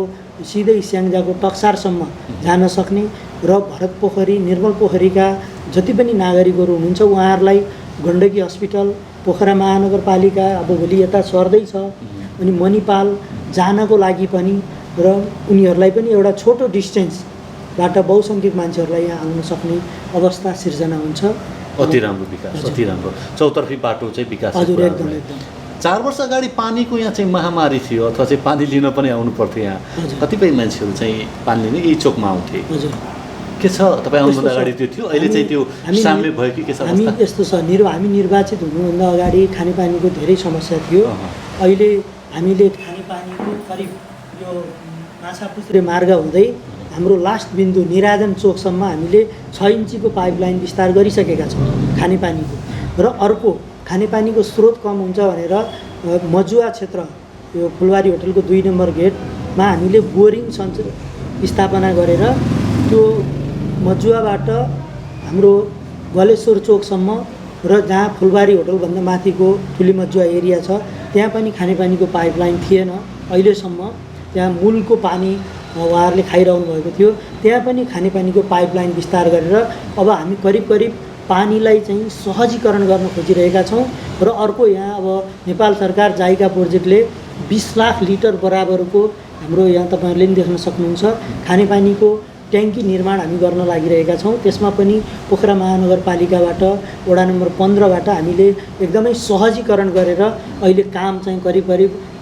सिधै स्याङ्जाको टक्सारसम्म जान सक्ने र भरत पोखरी निर्मल पोखरीका जति पनि नागरिकहरू हुनुहुन्छ उहाँहरूलाई गण्डकी हस्पिटल पोखरा महानगरपालिका अब भोलि यता सर्दैछ अनि मणिपाल जानको लागि पनि र उनीहरूलाई पनि एउटा छोटो डिस्टेन्सबाट बहुसङ्ख्यक मान्छेहरूलाई यहाँ आउन सक्ने अवस्था सिर्जना हुन्छ। अति राम्रो विकास, अति राम्रो चौतर्फी बाटो चाहिँ विकास। हजुर, एकदम एकदम। 4 वर्ष अगाडि पानीको यहाँ चाहिँ महामारी थियो अथवा चाहिँ पानी लिन पनि आउनु पर्थ्यो यहाँ, कतिपय मान्छेहरू चाहिँ पानी लिन यही चोकमा आउँथे। के छ तपाईँ आउनुभन्दा अगाडि त्यो थियो, अहिले चाहिँ त्यो साम्य भयो कि के छ? हामी यस्तो छ, हामी निर्वाचित हुनुभन्दा अगाडि खानेपानीको धेरै समस्या थियो। अहिले हामीले खानेपानीको करिब यो माछापुच्छ्रे मार्ग हुँदै हाम्रो लास्ट बिन्दु निराजन चोकसम्म हामीले 6 इन्चीको पाइपलाइन विस्तार गरिसकेका छौँ खानेपानीको। र अर्को खानेपानीको स्रोत कम हुन्छ भनेर मजुवा क्षेत्र यो फुलबारी होटलको 2 नम्बर गेटमा हामीले बोरिङ स्थापना गरेर त्यो मजुवाबाट हाम्रो गलेश्वर चोकसम्म र जहाँ फुलबारी होटलभन्दा माथिको ठुली मजुवा एरिया छ त्यहाँ पनि खानेपानीको पाइपलाइन थिएन अहिलेसम्म। त्यहाँ मूलको पानी उहाँहरूले खाइरहनु भएको थियो, त्यहाँ पनि खानेपानीको पाइपलाइन विस्तार गरेर अब हामी करिब पानीलाई चाहिँ सहजीकरण गर्न खोजिरहेका छौँ। र अर्को यहाँ अब नेपाल सरकार जाइका प्रोजेक्टले 20 लाख लिटर बराबरको हाम्रो यहाँ तपाईँहरूले पनि देख्न सक्नुहुन्छ खानेपानीको ट्याङ्की निर्माण हामी गर्न लागिरहेका छौँ। त्यसमा पनि पोखरा महानगरपालिकाबाट वडा नम्बर 15बाट हामीले एकदमै सहजीकरण गरेर अहिले काम चाहिँ करिब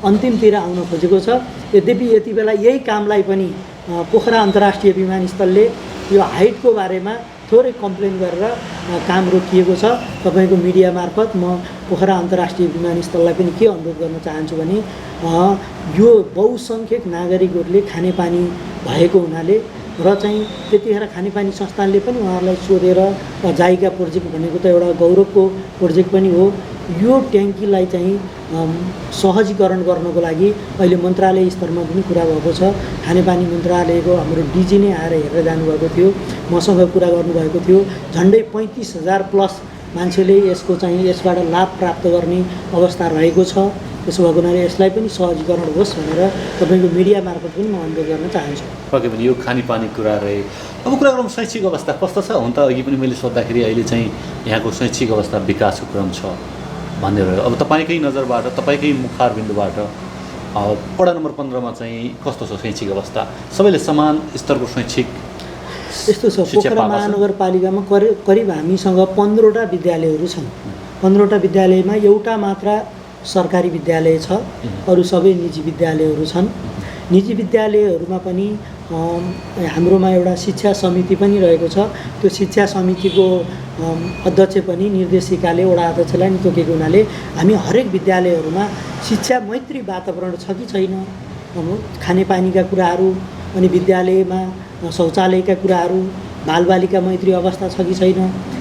अन्तिमतिर आउन खोजेको छ। यद्यपि यति बेला यही कामलाई पनि पोखरा अन्तर्राष्ट्रिय विमानस्थलले यो हाइटको बारेमा थोरै कम्प्लेन गरेर काम रोकिएको छ। तपाईँको मिडिया मार्फत म पोखरा अन्तर्राष्ट्रिय विमानस्थललाई पनि के अनुरोध गर्न चाहन्छु भने यो बहुसङ्ख्यक नागरिकहरूले खानेपानी भएको हुनाले र चाहिँ त्यतिखेर खानेपानी संस्थानले पनि उहाँहरूलाई सोधेर जाइका प्रोजेक्ट भनेको त एउटा गौरवको प्रोजेक्ट पनि हो। यो ट्याङ्कीलाई चाहिँ सहजीकरण गर्नको लागि अहिले मन्त्रालय स्तरमा पनि कुरा भएको छ। खानेपानी मन्त्रालयको हाम्रो डिजी नै आएर हेरेर जानुभएको थियो, मसँग कुरा गर्नुभएको थियो। झन्डै 35,000 प्लस मान्छेले यसबाट लाभ प्राप्त गर्ने अवस्था रहेको छ। त्यसो भएको हुनाले यसलाई पनि सहजीकरण होस् भनेर तपाईँको मिडिया मार्फत पनि म अनुरोध गर्न चाहन्छु। पक्कै पनि यो खानेपानी कुरा रहे। अब कुरा गरौँ शैक्षिक अवस्था कस्तो छ? हुन त अघि पनि मैले सोद्धाखेरि अहिले चाहिँ यहाँको शैक्षिक अवस्था विकासको क्रम छ भन्ने रह्यो। अब तपाईँकै नजरबाट तपाईँकै मुखारबिन्दुबाट वडा नम्बर 15मा चाहिँ कस्तो छ शैक्षिक अवस्था? सबैले समान स्तरको शैक्षिक यस्तो छ। पोखरा महानगरपालिकामा करिब हामीसँग 15वटा विद्यालयहरू छन्। 15वटा विद्यालयमा एउटा मात्र सरकारी विद्यालय छ, अरू सबै निजी विद्यालयहरू छन्। निजी विद्यालयहरूमा पनि हाम्रोमा एउटा शिक्षा समिति पनि रहेको छ। त्यो शिक्षा समितिको अध्यक्ष पनि निर्देशिकाले वडा अध्यक्षलाई नि तोकेको हुनाले हामी हरेक विद्यालयहरूमा शिक्षा मैत्री वातावरण छ कि छैन, खानेपानीका कुराहरू अनि विद्यालयमा शौचालयका कुराहरू, बालबालिका मैत्री अवस्था छ कि छैन,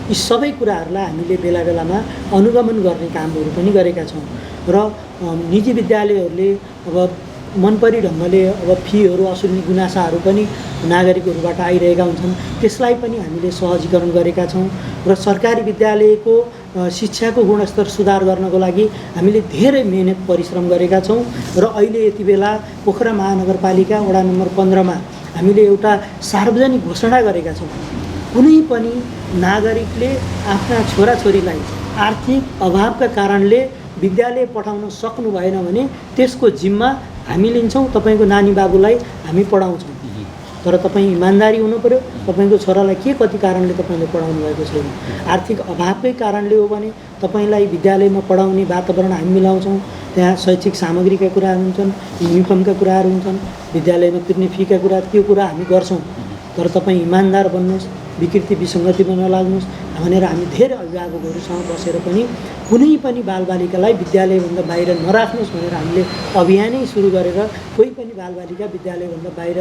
यी सबै कुराहरूलाई हामीले बेला बेलामा अनुगमन गर्ने कामहरू पनि गरेका छौँ। र निजी विद्यालयहरूले अब मनपरी ढङ्गले अब फीहरू असुल्ने गुनासाहरू पनि नागरिकहरूबाट आइरहेका हुन्छन्। त्यसलाई पनि हामीले सहजीकरण गरेका छौँ र सरकारी विद्यालयको शिक्षाको गुणस्तर सुधार गर्नको लागि हामीले धेरै मेहनत परिश्रम गरेका छौँ र अहिले यति बेला पोखरा महानगरपालिका वडा नम्बर 15मा हामीले एउटा सार्वजनिक घोषणा गरेका छौँ। कुनै पनि नागरिकले आफ्ना छोराछोरीलाई आर्थिक अभावका कारणले विद्यालय पठाउन सक्नु भएन भने त्यसको जिम्मा हामी लिन्छौँ। तपाईँको नानी बाबुलाई हामी पढाउँछौँ, तर तपाईँ इमान्दारी हुनु पर्यो। तपाईँको छोरालाई के कति कारणले तपाईँले पढाउनु भएको छैन, आर्थिक अभावकै कारणले हो भने तपाईँलाई विद्यालयमा पढाउने वातावरण हामी मिलाउँछौँ। त्यहाँ शैक्षिक सामग्रीका कुराहरू हुन्छन्, युनिफर्मका कुराहरू हुन्छन्, विद्यालयमा तिर्ने फीका कुरा, त्यो कुरा हामी गर्छौँ। तर तपाईँ इमान्दार बन्नुहोस्, विकृति विसङ्गतिमा नलाग्नुहोस् भनेर हामी धेरै अभिभावकहरूसँग बसेर पनि कुनै पनि बालबालिकालाई विद्यालयभन्दा बाहिर नराख्नुहोस् भनेर हामीले अभियानै सुरु गरेर कोही पनि बालबालिका विद्यालयभन्दा बाहिर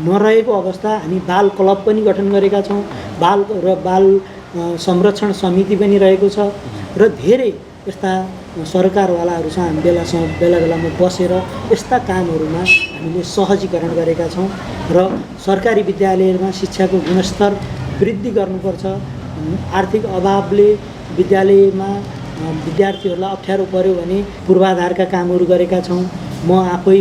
नरहेको अवस्था हामी बाल क्लब पनि गठन गरेका छौँ, बाल संरक्षण समिति पनि रहेको छ र धेरै यस्ता सरकारवालाहरूसँग हामी बेला बेलामा बसेर यस्ता कामहरूमा हामीले सहजीकरण गरेका छौँ र सरकारी विद्यालयमा शिक्षाको गुणस्तर वृद्धि गर्नुपर्छ। आर्थिक अभावले विद्यालयमा विद्यार्थीहरूलाई अप्ठ्यारो पर्यो भने पूर्वाधारका कामहरू गरेका छौँ। म आफै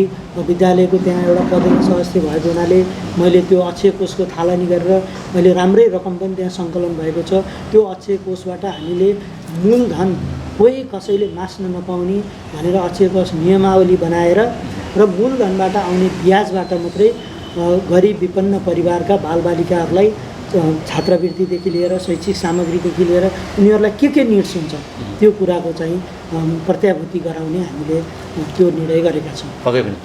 विद्यालयको त्यहाँ एउटा पदक सदस्य भएको हुनाले मैले त्यो अक्षय कोषको थालनी गरेर मैले राम्रै रकम पनि त्यहाँ सङ्कलन भएको छ। त्यो अक्षय कोषबाट हामीले मूलधन कोही कसैले मास्न नपाउने भनेर अक्षय कोष नियमावली बनाएर र मूलधनबाट आउने ब्याजबाट मात्रै गरिब विपन्न परिवारका बालबालिकाहरूलाई छात्रवृत्तिदेखि लिएर शैक्षिक सामग्रीदेखि लिएर उनीहरूलाई के निड्स हुन्छ त्यो कुराको चाहिँ प्रत्याभूति गराउने हामीले त्यो निर्णय गरेका छौँ। पक्कै पनि।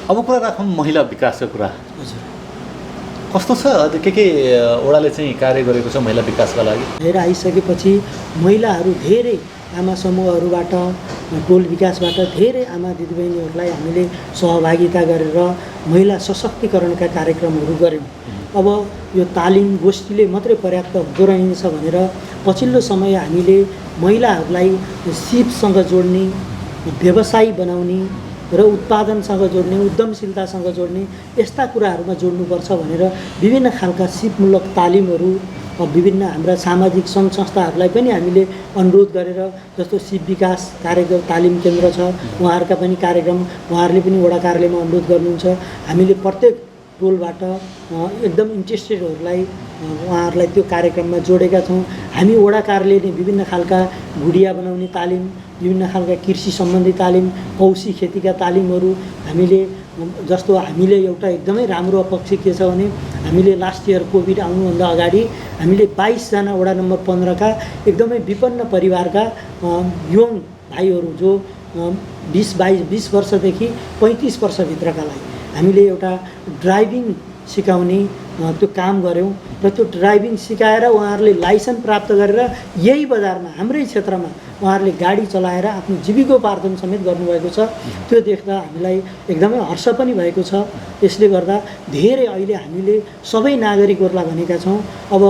अब कुरा राखौँ महिला विकासको कुरा। हजुर, कस्तो छ के ओडाले चाहिँ कार्य गरेको छ महिला विकासका लागि? हेर आइसकेपछि महिलाहरू धेरै आमा समूहहरूबाट टोल विकासबाट धेरै आमा दिदीबहिनीहरूलाई हामीले सहभागिता गरेर महिला सशक्तिकरणका कार्यक्रमहरू गऱ्यौँ। अब यो तालिम गोष्ठीले मात्रै पर्याप्त हुँदो रहेछ भनेर पछिल्लो समय हामीले महिलाहरूलाई सिपसँग जोड्ने, व्यवसायी बनाउने र उत्पादनसँग जोड्ने, उद्यमशीलतासँग जोड्ने यस्ता कुराहरूमा जोड्नुपर्छ भनेर विभिन्न खालका सिपमूलक तालिमहरू विभिन्न हाम्रा सामाजिक सङ्घ संस्थाहरूलाई पनि हामीले अनुरोध गरेर, जस्तो सिप विकास कार्यक्रम तालिम केन्द्र छ उहाँहरूका पनि कार्यक्रम उहाँहरूले पनि वडा कार्यालयमा अनुरोध गर्नुहुन्छ। हामीले प्रत्येक टोलबाट एकदम इन्ट्रेस्टेडहरूलाई उहाँहरूलाई त्यो कार्यक्रममा जोडेका छौँ। हामी वडा कार्यालयले विभिन्न खालका गुडिया बनाउने तालिम, विभिन्न खालका कृषि सम्बन्धी तालिम, कौशी खेतीका तालिमहरू हामीले जस्तो हामीले एउटा एकदमै राम्रो पक्ष के छ भने हामीले लास्ट इयर कोभिड आउनुभन्दा अगाडि हामीले 22 जना वडा नम्बर 15 का एकदमै विपन्न परिवारका यङ भाइहरू जो 20 वर्षदेखि 35 वर्षभित्रकालाई हामीले एउटा ड्राइभिङ सिकाउने त्यो काम गऱ्यौँ र त्यो ड्राइभिङ सिकाएर उहाँहरूले लाइसेन्स प्राप्त गरेर यही बजारमा हाम्रै क्षेत्रमा उहाँहरूले गाडी चलाएर आफ्नो जीविकोपार्जन समेत गर्नुभएको छ। त्यो देख्दा हामीलाई एकदमै हर्ष पनि भएको छ। यसले गर्दा धेरै अहिले हामीले सबै नागरिकहरूलाई भनेका छौँ, अब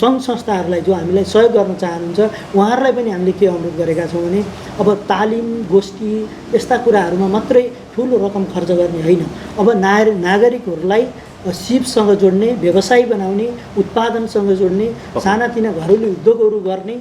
सङ्घ संस्थाहरूलाई जो हामीलाई सहयोग गर्न चाहनुहुन्छ उहाँहरूलाई पनि हामीले के अनुरोध गरेका छौँ भने अब तालिम गोष्ठी यस्ता कुराहरूमा मात्रै ठुलो रकम खर्च गर्ने होइन, अब नागरिकहरूलाई सिपसँग जोड्ने, व्यवसाय बनाउने, उत्पादनसँग जोड्ने, सानातिना घरेलु उद्योगहरू गर्ने।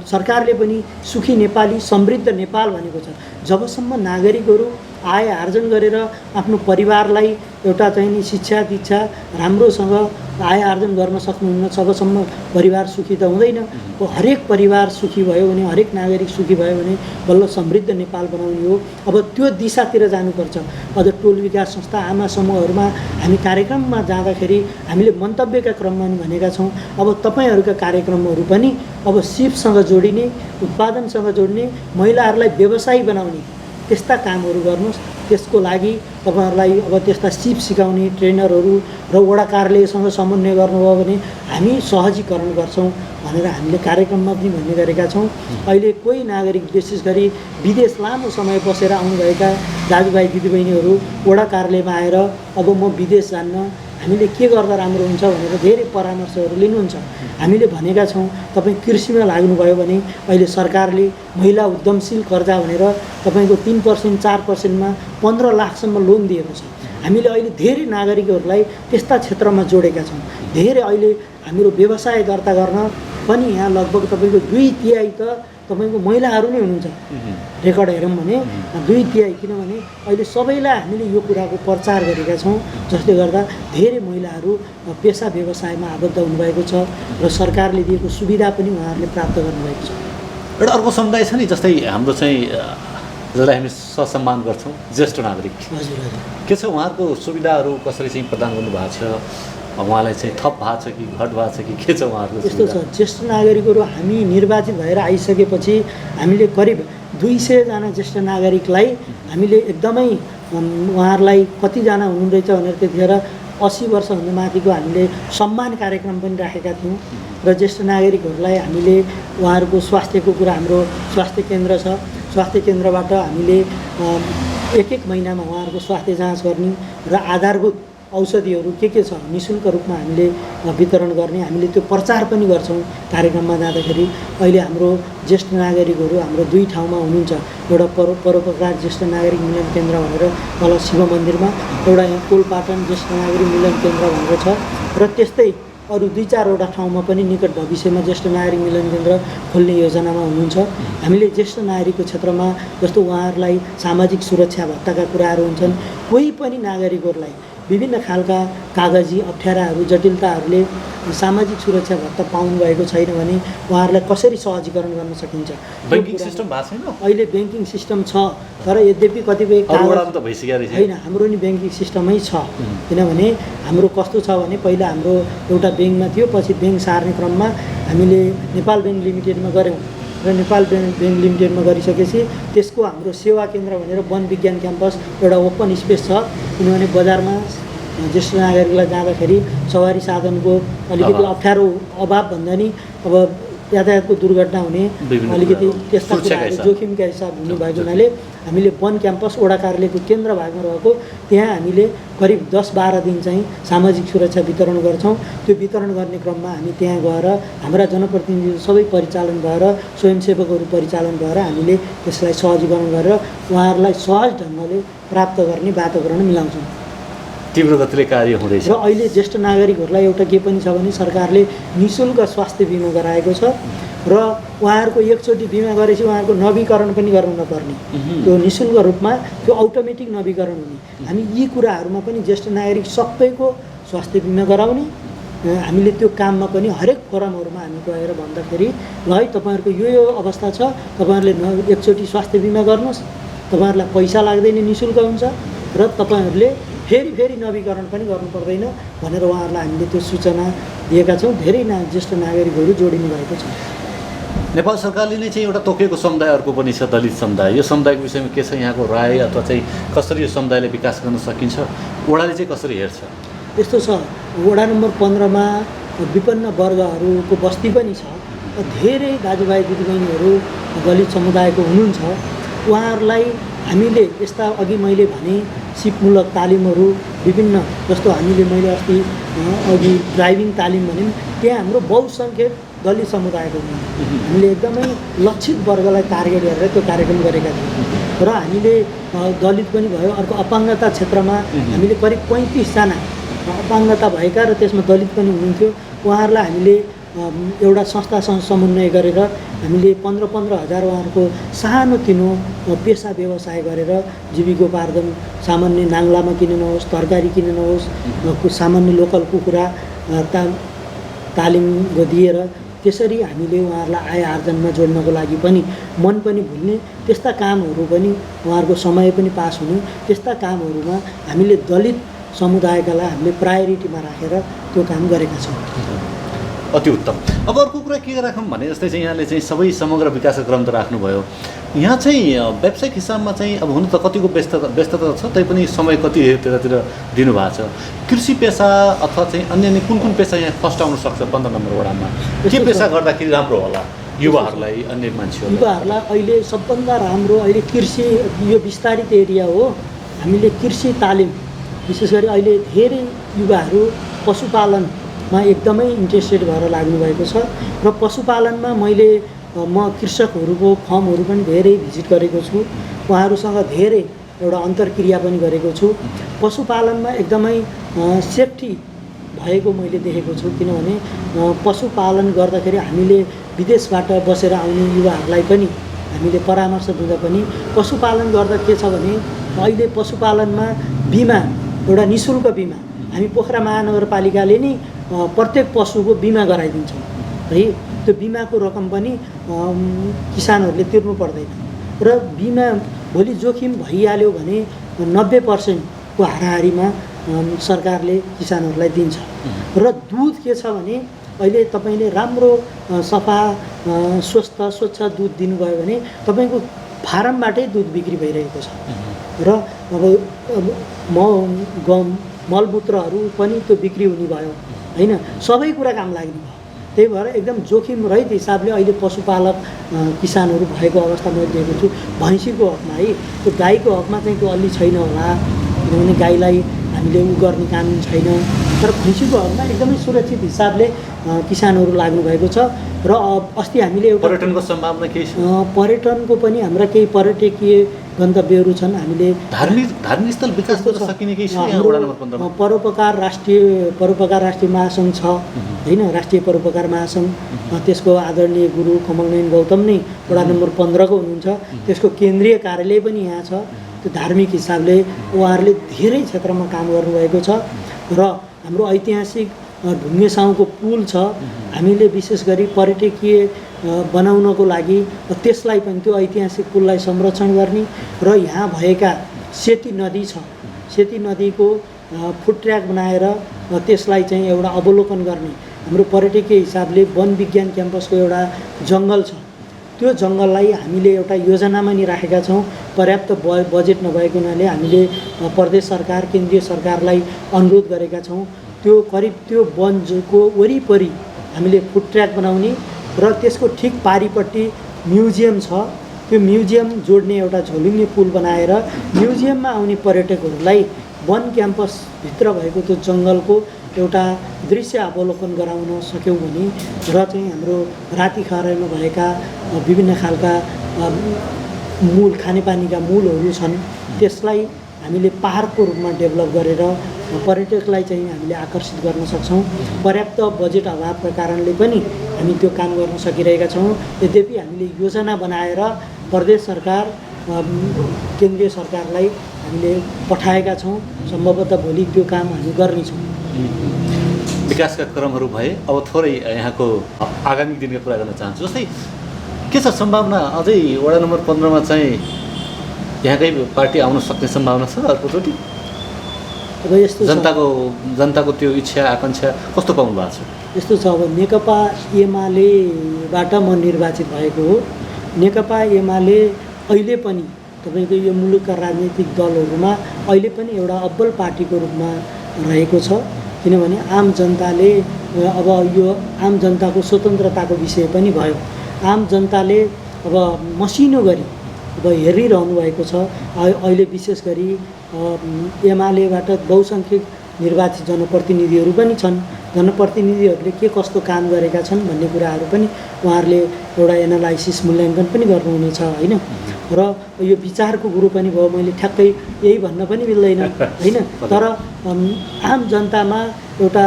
सरकारले पनि सुखी नेपाली समृद्ध नेपाल भनेको छ। जबसम्म नागरिकहरू आय आर्जन गरेर आफ्नो परिवारलाई एउटा चाहिँ नि शिक्षा दीक्षा राम्रोसँग आय आर्जन गर्न सक्नुहुन्न तबसम्म परिवार सुखी त हुँदैन। हरेक परिवार सुखी भयो भने, हरेक नागरिक सुखी भयो भने बल्ल समृद्ध नेपाल बनाउने हो। अब त्यो दिशातिर जानुपर्छ। अझ टोल विकास संस्था आमा समूहहरूमा हामी कार्यक्रममा जाँदाखेरि हामीले मन्तव्यका क्रममा भनेका छौँ, अब तपाईँहरूका कार्यक्रमहरू पनि अब सिपसँग जोडिने, उत्पादनसँग जोड्ने, महिलाहरूलाई व्यवसायी बनाउने त्यस्ता कामहरू गर्नुहोस्। त्यसको लागि तपाईँहरूलाई अब त्यस्ता सिप सिकाउने ट्रेनरहरू र वडा कार्यालयसँग समन्वय गर्नुभयो भने हामी सहजीकरण गर्छौँ भनेर हामीले कार्यक्रममा पनि भन्ने गरेका छौँ। अहिले कोही नागरिक विशेष गरी विदेश लामो समय बसेर आउनुभएका दाजुभाइ दिदीबहिनीहरू वडा कार्यालयमा आएर अब म विदेश जान्न, हामीले के गर्दा राम्रो हुन्छ भनेर धेरै परामर्शहरू लिनुहुन्छ। हामीले भनेका छौँ तपाईँ कृषिमा लाग्नुभयो भने अहिले सरकारले महिला उद्यमशील कर्जा भनेर तपाईँको 3% 4%मा 15 लाखसम्म लोन दिएको छ। हामीले अहिले धेरै नागरिकहरूलाई त्यस्ता क्षेत्रमा जोडेका छौँ। धेरै अहिले हाम्रो व्यवसाय दर्ता गर्न पनि यहाँ लगभग तपाईँको 2/3 त तपाईँको महिलाहरू नै हुनुहुन्छ। रेकर्ड हेरौँ भने 2/3, किनभने अहिले सबैलाई हामीले यो कुराको प्रचार गरेका छौँ, जसले गर्दा धेरै महिलाहरू पेसा व्यवसायमा आबद्ध हुनुभएको छ र सरकारले दिएको सुविधा पनि उहाँहरूले प्राप्त गर्नुभएको छ। एउटा अर्को समुदाय छ नि, जस्तै हाम्रो चाहिँ जसलाई हामी ससम्मान गर्छौँ ज्येष्ठ नागरिक। हजुर हजुर, के छ उहाँहरूको सुविधाहरू कसरी चाहिँ प्रदान गर्नुभएको छ? उहाँलाई चाहिँ थप भएको छ कि घट भएको छ कि के छ उहाँहरूको? यस्तो छ, ज्येष्ठ नागरिकहरू हामी निर्वाचित भएर आइसकेपछि हामीले करिब 200जना ज्येष्ठ नागरिकलाई हामीले एकदमै उहाँहरूलाई कतिजना हुनुहुँदैछ भनेर त्यतिखेर 80 वर्षभन्दा माथिको हामीले सम्मान कार्यक्रम पनि राखेका थियौँ र ज्येष्ठ नागरिकहरूलाई हामीले उहाँहरूको स्वास्थ्यको कुरा, हाम्रो स्वास्थ्य केन्द्र छ, स्वास्थ्य केन्द्रबाट हामीले एक महिनामा उहाँहरूको स्वास्थ्य जाँच गर्ने र आधारभूत औषधिहरू के छ निःशुल्क रूपमा हामीले वितरण गर्ने, हामीले त्यो प्रचार पनि गर्छौँ कार्यक्रममा जाँदाखेरि। अहिले हाम्रो ज्येष्ठ नागरिकहरू हाम्रो 2 ठाउँमा हुनुहुन्छ, एउटा परोपकार ज्येष्ठ नागरिक मिलन केन्द्र भनेर तल शिव मन्दिरमा, एउटा यहाँ कोलपाटन ज्येष्ठ नागरिक मिलन केन्द्र भनेर छ र त्यस्तै अरू 2-4वटा ठाउँमा पनि निकट भविष्यमा ज्येष्ठ नागरिक मिलन केन्द्र खोल्ने योजनामा हुनुहुन्छ। हामीले ज्येष्ठ नागरिकको क्षेत्रमा जस्तो उहाँहरूलाई सामाजिक सुरक्षा भत्ताका कुराहरू हुन्छन्, कोही पनि नागरिकहरूलाई विभिन्न खालका कागजी अप्ठ्याराहरू जटिलताहरूले सामाजिक सुरक्षा भत्ता पाउनु भएको छैन भने उहाँहरूलाई कसरी सहजीकरण गर्न सकिन्छ? ब्याङ्किङ सिस्टम भएको छैन? अहिले ब्याङ्किङ सिस्टम छ, तर यद्यपि कतिपय होइन, हाम्रो नि ब्याङ्किङ सिस्टमै छ। किनभने हाम्रो कस्तो छ भने पहिला हाम्रो एउटा ब्याङ्कमा थियो, पछि ब्याङ्क सार्ने क्रममा हामीले नेपाल ब्याङ्क लिमिटेडमा गऱ्यौँ र नेपाल ब्याङ्क लिमिटेडमा गरिसकेपछि त्यसको हाम्रो सेवा केन्द्र भनेर वन विज्ञान क्याम्पस एउटा ओपन स्पेस छ। किनभने बजारमा ज्येष्ठ नागरिकलाई जाँदाखेरि सवारी साधनको अलिकति अप्ठ्यारो अभाव भन्दा नि अब यातायातको दुर्घटना हुने अलिकति त्यस्ता कुराहरू जोखिमका हिसाब हुनुभएको हुनाले हामीले वन क्याम्पस वडा कार्यालयको केन्द्र भागमा रहेको त्यहाँ हामीले करिब 10-12 दिन चाहिँ सामाजिक सुरक्षा वितरण गर्छौँ। त्यो वितरण गर्ने क्रममा हामी त्यहाँ गएर हाम्रा जनप्रतिनिधिहरू सबै परिचालन भएर स्वयंसेवकहरू परिचालन भएर हामीले त्यसलाई सहजीकरण गरेर उहाँहरूलाई सहज ढङ्गले प्राप्त गर्ने वातावरण मिलाउँछौँ। तीव्र गतिले कार्य हुँदैछ र अहिले ज्येष्ठ नागरिकहरूलाई एउटा के पनि छ भने सरकारले निःशुल्क स्वास्थ्य बिमा गराएको छ र उहाँहरूको एकचोटि बिमा गरेपछि उहाँहरूको नवीकरण पनि गर्नु नपर्ने, त्यो निःशुल्क रूपमा त्यो अटोमेटिक नवीकरण हुने। हामी यी कुराहरूमा पनि ज्येष्ठ नागरिक सबैको स्वास्थ्य बिमा गराउने, हामीले त्यो काममा पनि हरेक फोरमहरूमा हामी गएर भन्दाखेरि ल है तपाईँहरूको यो अवस्था छ, तपाईँहरूले एकचोटि स्वास्थ्य बिमा गर्नुहोस्, तपाईँहरूलाई पैसा लाग्दैन, निःशुल्क हुन्छ र तपाईँहरूले फेरि नवीकरण पनि गर्नु पर्दैन भनेर उहाँहरूलाई हामीले त्यो सूचना दिएका छौँ। धेरै ज्येष्ठ नागरिकहरू जोडिनु भएको छ। नेपाल सरकारले नै चाहिँ एउटा तोकेको समुदाय अर्को पनि छ, दलित समुदाय। यो समुदायको विषयमा के छ यहाँको राय, अथवा चाहिँ कसरी यो समुदायले विकास गर्न सकिन्छ, वडाले चाहिँ कसरी हेर्छ? यस्तो छ, वडा नम्बर 15मा विपन्न वर्गहरूको बस्ती पनि छ, धेरै दाजुभाइ दिदीबहिनीहरू दलित समुदायको हुनुहुन्छ। उहाँहरूलाई हामीले यस्ता अघि मैले भने सिपमूलक तालिमहरू विभिन्न, जस्तो मैले अस्ति अघि ड्राइभिङ तालिम भन्यौँ, त्यहाँ हाम्रो बहुसङ्ख्यक दलित समुदायको हामीले एकदमै लक्षित वर्गलाई टार्गेट गरेर त्यो कार्यक्रम गरेका थियौँ र हामीले दलित पनि भयो। अर्को अपाङ्गता क्षेत्रमा हामीले करिब 35जना अपाङ्गता भएका र त्यसमा दलित पनि हुनुहुन्थ्यो। उहाँहरूलाई हामीले एउटा संस्थासँग समन्वय गरेर हामीले 15-15 हजार उहाँहरूको सानोतिनो पेसा व्यवसाय गरेर जीविकोपार्जन, सामान्य नाङ्लामा किनेर नहोस्, तरकारी किनेर नहोस्, सामान्य लोकल कुखुरा तालिम दिएर त्यसरी हामीले उहाँहरूलाई आय आर्जनमा जोड्नको लागि पनि मन पनि भुल्ने, त्यस्ता कामहरू पनि उहाँहरूको समय पनि पास हुने, त्यस्ता कामहरूमा हामीले दलित समुदायकालाई हामीले प्रायोरिटीमा राखेर त्यो काम गरेका छौँ। अति उत्तम। अब अर्को कुरा के राखौँ भने जस्तै चाहिँ यहाँले चाहिँ सबै समग्र विकासको क्रम त राख्नुभयो, यहाँ चाहिँ व्यावसायिक हिसाबमा चाहिँ अब हुनु त कतिको व्यस्तता छ, तैपनि समय कति त्यतातिर दिनुभएको छ। कृषि पेसा अथवा चाहिँ अन्य कुन पेसा यहाँ फर्स्ट आउन सक्छ 15 नम्बर वडामा? के पेसा गर्दाखेरि राम्रो होला युवाहरूलाई, अन्य मान्छेहरूलाई? युवाहरूलाई अहिले सबभन्दा राम्रो अहिले कृषि, यो विस्तारित एरिया हो, हामीले कृषि तालिम विशेष गरी अहिले धेरै युवाहरू पशुपालनमा एकदमै इन्ट्रेस्टेड भएर लाग्नुभएको छ र पशुपालनमा म कृषकहरूको फर्महरू पनि धेरै भिजिट गरेको छु, उहाँहरूसँग धेरै एउटा अन्तर्क्रिया पनि गरेको छु। पशुपालनमा एकदमै सेफ्टी भएको मैले देखेको छु, किनभने पशुपालन गर्दाखेरि हामीले विदेशबाट बसेर आउने युवाहरूलाई पनि हामीले परामर्श दिँदा पनि पशुपालन गर्दा के छ भने अहिले पशुपालनमा बिमा, एउटा निःशुल्क बिमा हामी पोखरा महानगरपालिकाले नि प्रत्येक पशुको बिमा गराइदिन्छौँ है। त्यो बिमाको रकम पनि किसानहरूले तिर्नु पर्दैन र बिमा भोलि जोखिम भइहाल्यो भने 90%को हाराहारीमा सरकारले किसानहरूलाई दिन्छ। र दुध के छ भने अहिले तपाईँले राम्रो सफा स्वच्छ दुध दिनुभयो भने तपाईँको फारमबाटै दुध बिक्री भइरहेको छ र अब मलमूत्रहरू पनि त्यो बिक्री हुने भयो होइन, सबै कुरा काम लाग्ने भयो। त्यही भएर एकदम जोखिम रहित हिसाबले अहिले पशुपालक किसानहरू भएको अवस्था मैले देखेको छु। भैँसीको हकमा है, त्यो गाईको हकमा चाहिँ त्यो अलि छैन होला, किनभने गाईलाई हामीले गर्ने कानुन छैन, तर भैँसीको हकमा एकदमै सुरक्षित हिसाबले किसानहरू लाग्नुभएको छ। र अस्ति हामीले एउटा पर्यटनको सम्भावना केही छ? पर्यटनको पनि हाम्रा केही पर्यटकीय गन्तव्यहरू छन्। हामीले धार्मिक स्थल विकास गर्न सकिने केही छ? परोपकार राष्ट्रिय महासङ्घ छ होइन, राष्ट्रिय परोपकार महासङ्घ, त्यसको आदरणीय गुरु कमलनयन गौतम नै वडा नम्बर 15 को हुनुहुन्छ। त्यसको केन्द्रीय कार्यालय पनि यहाँ छ। त्यो धार्मिक हिसाबले उहाँहरूले धेरै क्षेत्रमा काम गर्नुभएको छ। र हाम्रो ऐतिहासिक ढुङ्गे साउको पुल छ, हामीले विशेष गरी पर्यटकीय बनाउनको लागि त्यसलाई पनि त्यो ऐतिहासिक पुललाई संरक्षण गर्ने र यहाँ भएका सेती नदी छ, सेती नदीको फुट ट्र्याक बनाएर त्यसलाई चाहिँ एउटा अवलोकन गर्ने। हाम्रो पर्यटकीय हिसाबले वन विज्ञान क्याम्पसको एउटा जङ्गल छ, त्यो जङ्गललाई हामीले एउटा योजनामा नि राखेका छौँ। पर्याप्त बजेट नभएको हुनाले हामीले प्रदेश सरकार, केन्द्रीय सरकारलाई अनुरोध गरेका छौँ। त्यो करिब त्यो वनको वरिपरि हामीले फुट ट्र्याक बनाउने र त्यसको ठिक पारिपट्टि म्युजियम छ, त्यो म्युजियम जोड्ने एउटा झोलुङ्गे पुल बनाएर म्युजियममा आउने पर्यटकहरूलाई वन क्याम्पसभित्र भएको त्यो जङ्गलको एउटा दृश्य अवलोकन गराउन सक्यौँ भने र चाहिँ हाम्रो राति खरायोमा भएका विभिन्न खालका मूल खानेपानीका मूलहरू छन्, त्यसलाई हामीले पार्कको रूपमा डेभलप गरेर पर्यटकलाई चाहिँ हामीले आकर्षित गर्न सक्छौँ। पर्याप्त बजेट अभावका कारणले पनि हामी त्यो काम गर्न सकिरहेका छौँ। यद्यपि हामीले योजना बनाएर प्रदेश सरकार, केन्द्रीय सरकारलाई हामीले पठाएका छौँ। सम्भवतः भोलि त्यो काम हामी गर्नेछौँ। विकासका क्रमहरू भए अब थोरै यहाँको आगामी दिनको कुरा गर्न चाहन्छु। जस्तै के छ सम्भावना अझै वडा नम्बर 15 मा चाहिँ यहाँकै पार्टी आउन सक्ने सम्भावना छ अर्कोचोटि? अब यस्तो जनताको त्यो इच्छा आकाङ्क्षा कस्तो पाउनु भएको छ? यस्तो छ, अब नेकपा एमालेबाट म निर्वाचित भएको हो। नेकपा एमाले अहिले पनि तपाईँको यो मुलुकका राजनीतिक दलहरूमा अहिले पनि एउटा अब्बल पार्टीको रूपमा रहेको छ, किनभने आम जनताले अब यो आम जनताको स्वतन्त्रताको विषय पनि भयो। आम जनताले अब मसिनो गरी अब हेरिरहनु भएको छ। अहिले विशेष गरी एमालेबाट बहुसङ्ख्यक निर्वाचित जनप्रतिनिधिहरू पनि छन्। जनप्रतिनिधिहरूले के कस्तो काम गरेका छन् भन्ने कुराहरू पनि उहाँहरूले एउटा एनालाइसिस मूल्याङ्कन पनि गर्नुहुनेछ होइन। र यो विचारको गुरु पनि भयो, मैले ठ्याक्कै यही भन्न पनि मिल्दैन होइन, तर आम जनतामा एउटा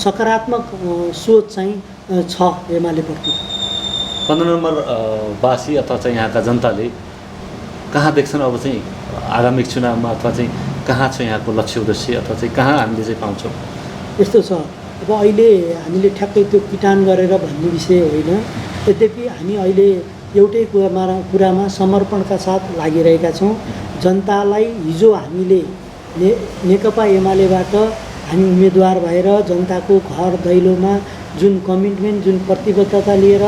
सकारात्मक सोच चाहिँ छ एमालेप्रति। 15 नम्बर वासी अथवा चाहिँ यहाँका जनताले कहाँ देख्छन् अब चाहिँ आगामी चुनावमा, अथवा चाहिँ कहाँ छ यहाँको लक्ष्य उद्देश्य, अथवा चाहिँ कहाँ हामीले चाहिँ पाउँछौँ? यस्तो छ, अब अहिले हामीले ठ्याक्कै त्यो किटान गरेर भन्ने विषय होइन। यद्यपि हामी अहिले एउटै कुरामा समर्पणका साथ लागिरहेका छौँ। जनतालाई हिजो हामीले नेकपा एमालेबाट हामी उम्मेदवार भएर जनताको घर दैलोमा जुन कमिटमेन्ट, जुन प्रतिबद्धता लिएर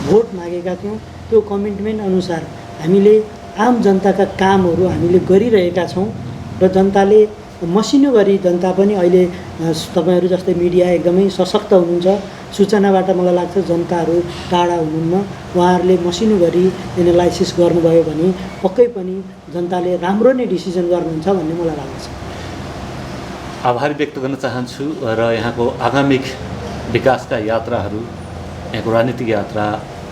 भोट मागेका थियौँ, त्यो कमिटमेन्ट अनुसार हामीले आम जनताका कामहरू हामीले गरिरहेका छौँ। र जनताले मसिनो गरी जनता पनि अहिले तपाईँहरू जस्तै मिडिया एकदमै सशक्त हुनुहुन्छ, सूचनाबाट मलाई लाग्छ जनताहरू टाढा हुनुहुन्न। उहाँहरूले मसिनो गरी एनालाइसिस गर्नुभयो भने पक्कै पनि जनताले राम्रो नै डिसिजन गर्नुहुन्छ भन्ने मलाई लाग्छ। आभार व्यक्त गर्न चाहन्छु र यहाँको आगामी विकासका यात्राहरू, यहाँको राजनीतिक यात्रा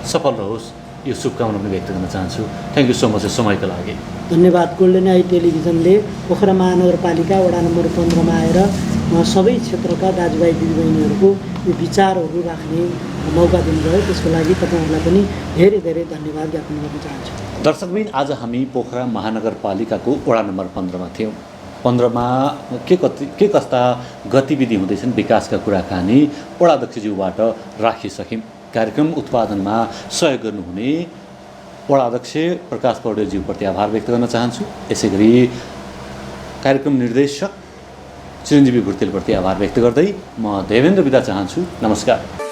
सफल रहोस् यो शुभकामना पनि व्यक्त गर्न चाहन्छु। थ्याङ्क यू सो मच समयको लागि। धन्यवाद। गोल्डन आई टेलिभिजनले पोखरा महानगरपालिका वडा नम्बर 15 मा आएर सबै क्षेत्रका दाजुभाइ दिदीबहिनीहरूको यो विचारहरू राख्ने मौका दिनुभयो, त्यसको लागि तपाईँहरूलाई पनि धेरै धेरै धन्यवाद ज्ञापन गर्न चाहन्छु। दर्शकबिन, आज हामी पोखरा महानगरपालिकाको वडा नम्बर 15 मा थियौँ। 15 मा के कस्ता गतिविधि हुँदैछन् विकासका कुराकानी वडाध्यक्षज्यूबाट राखिसक्यौँ। कार्यक्रम उत्पादनमा सहयोग गर्नुहुने वडाध्यक्ष प्रकाश पौडेलज्यूप्रति आभार व्यक्त गर्न चाहन्छु। यसै गरी कार्यक्रम निर्देशक चिरञ्जीवी भुर्तेलप्रति आभार व्यक्त गर्दै म देवेन्द्र बिदा चाहन्छु। नमस्कार।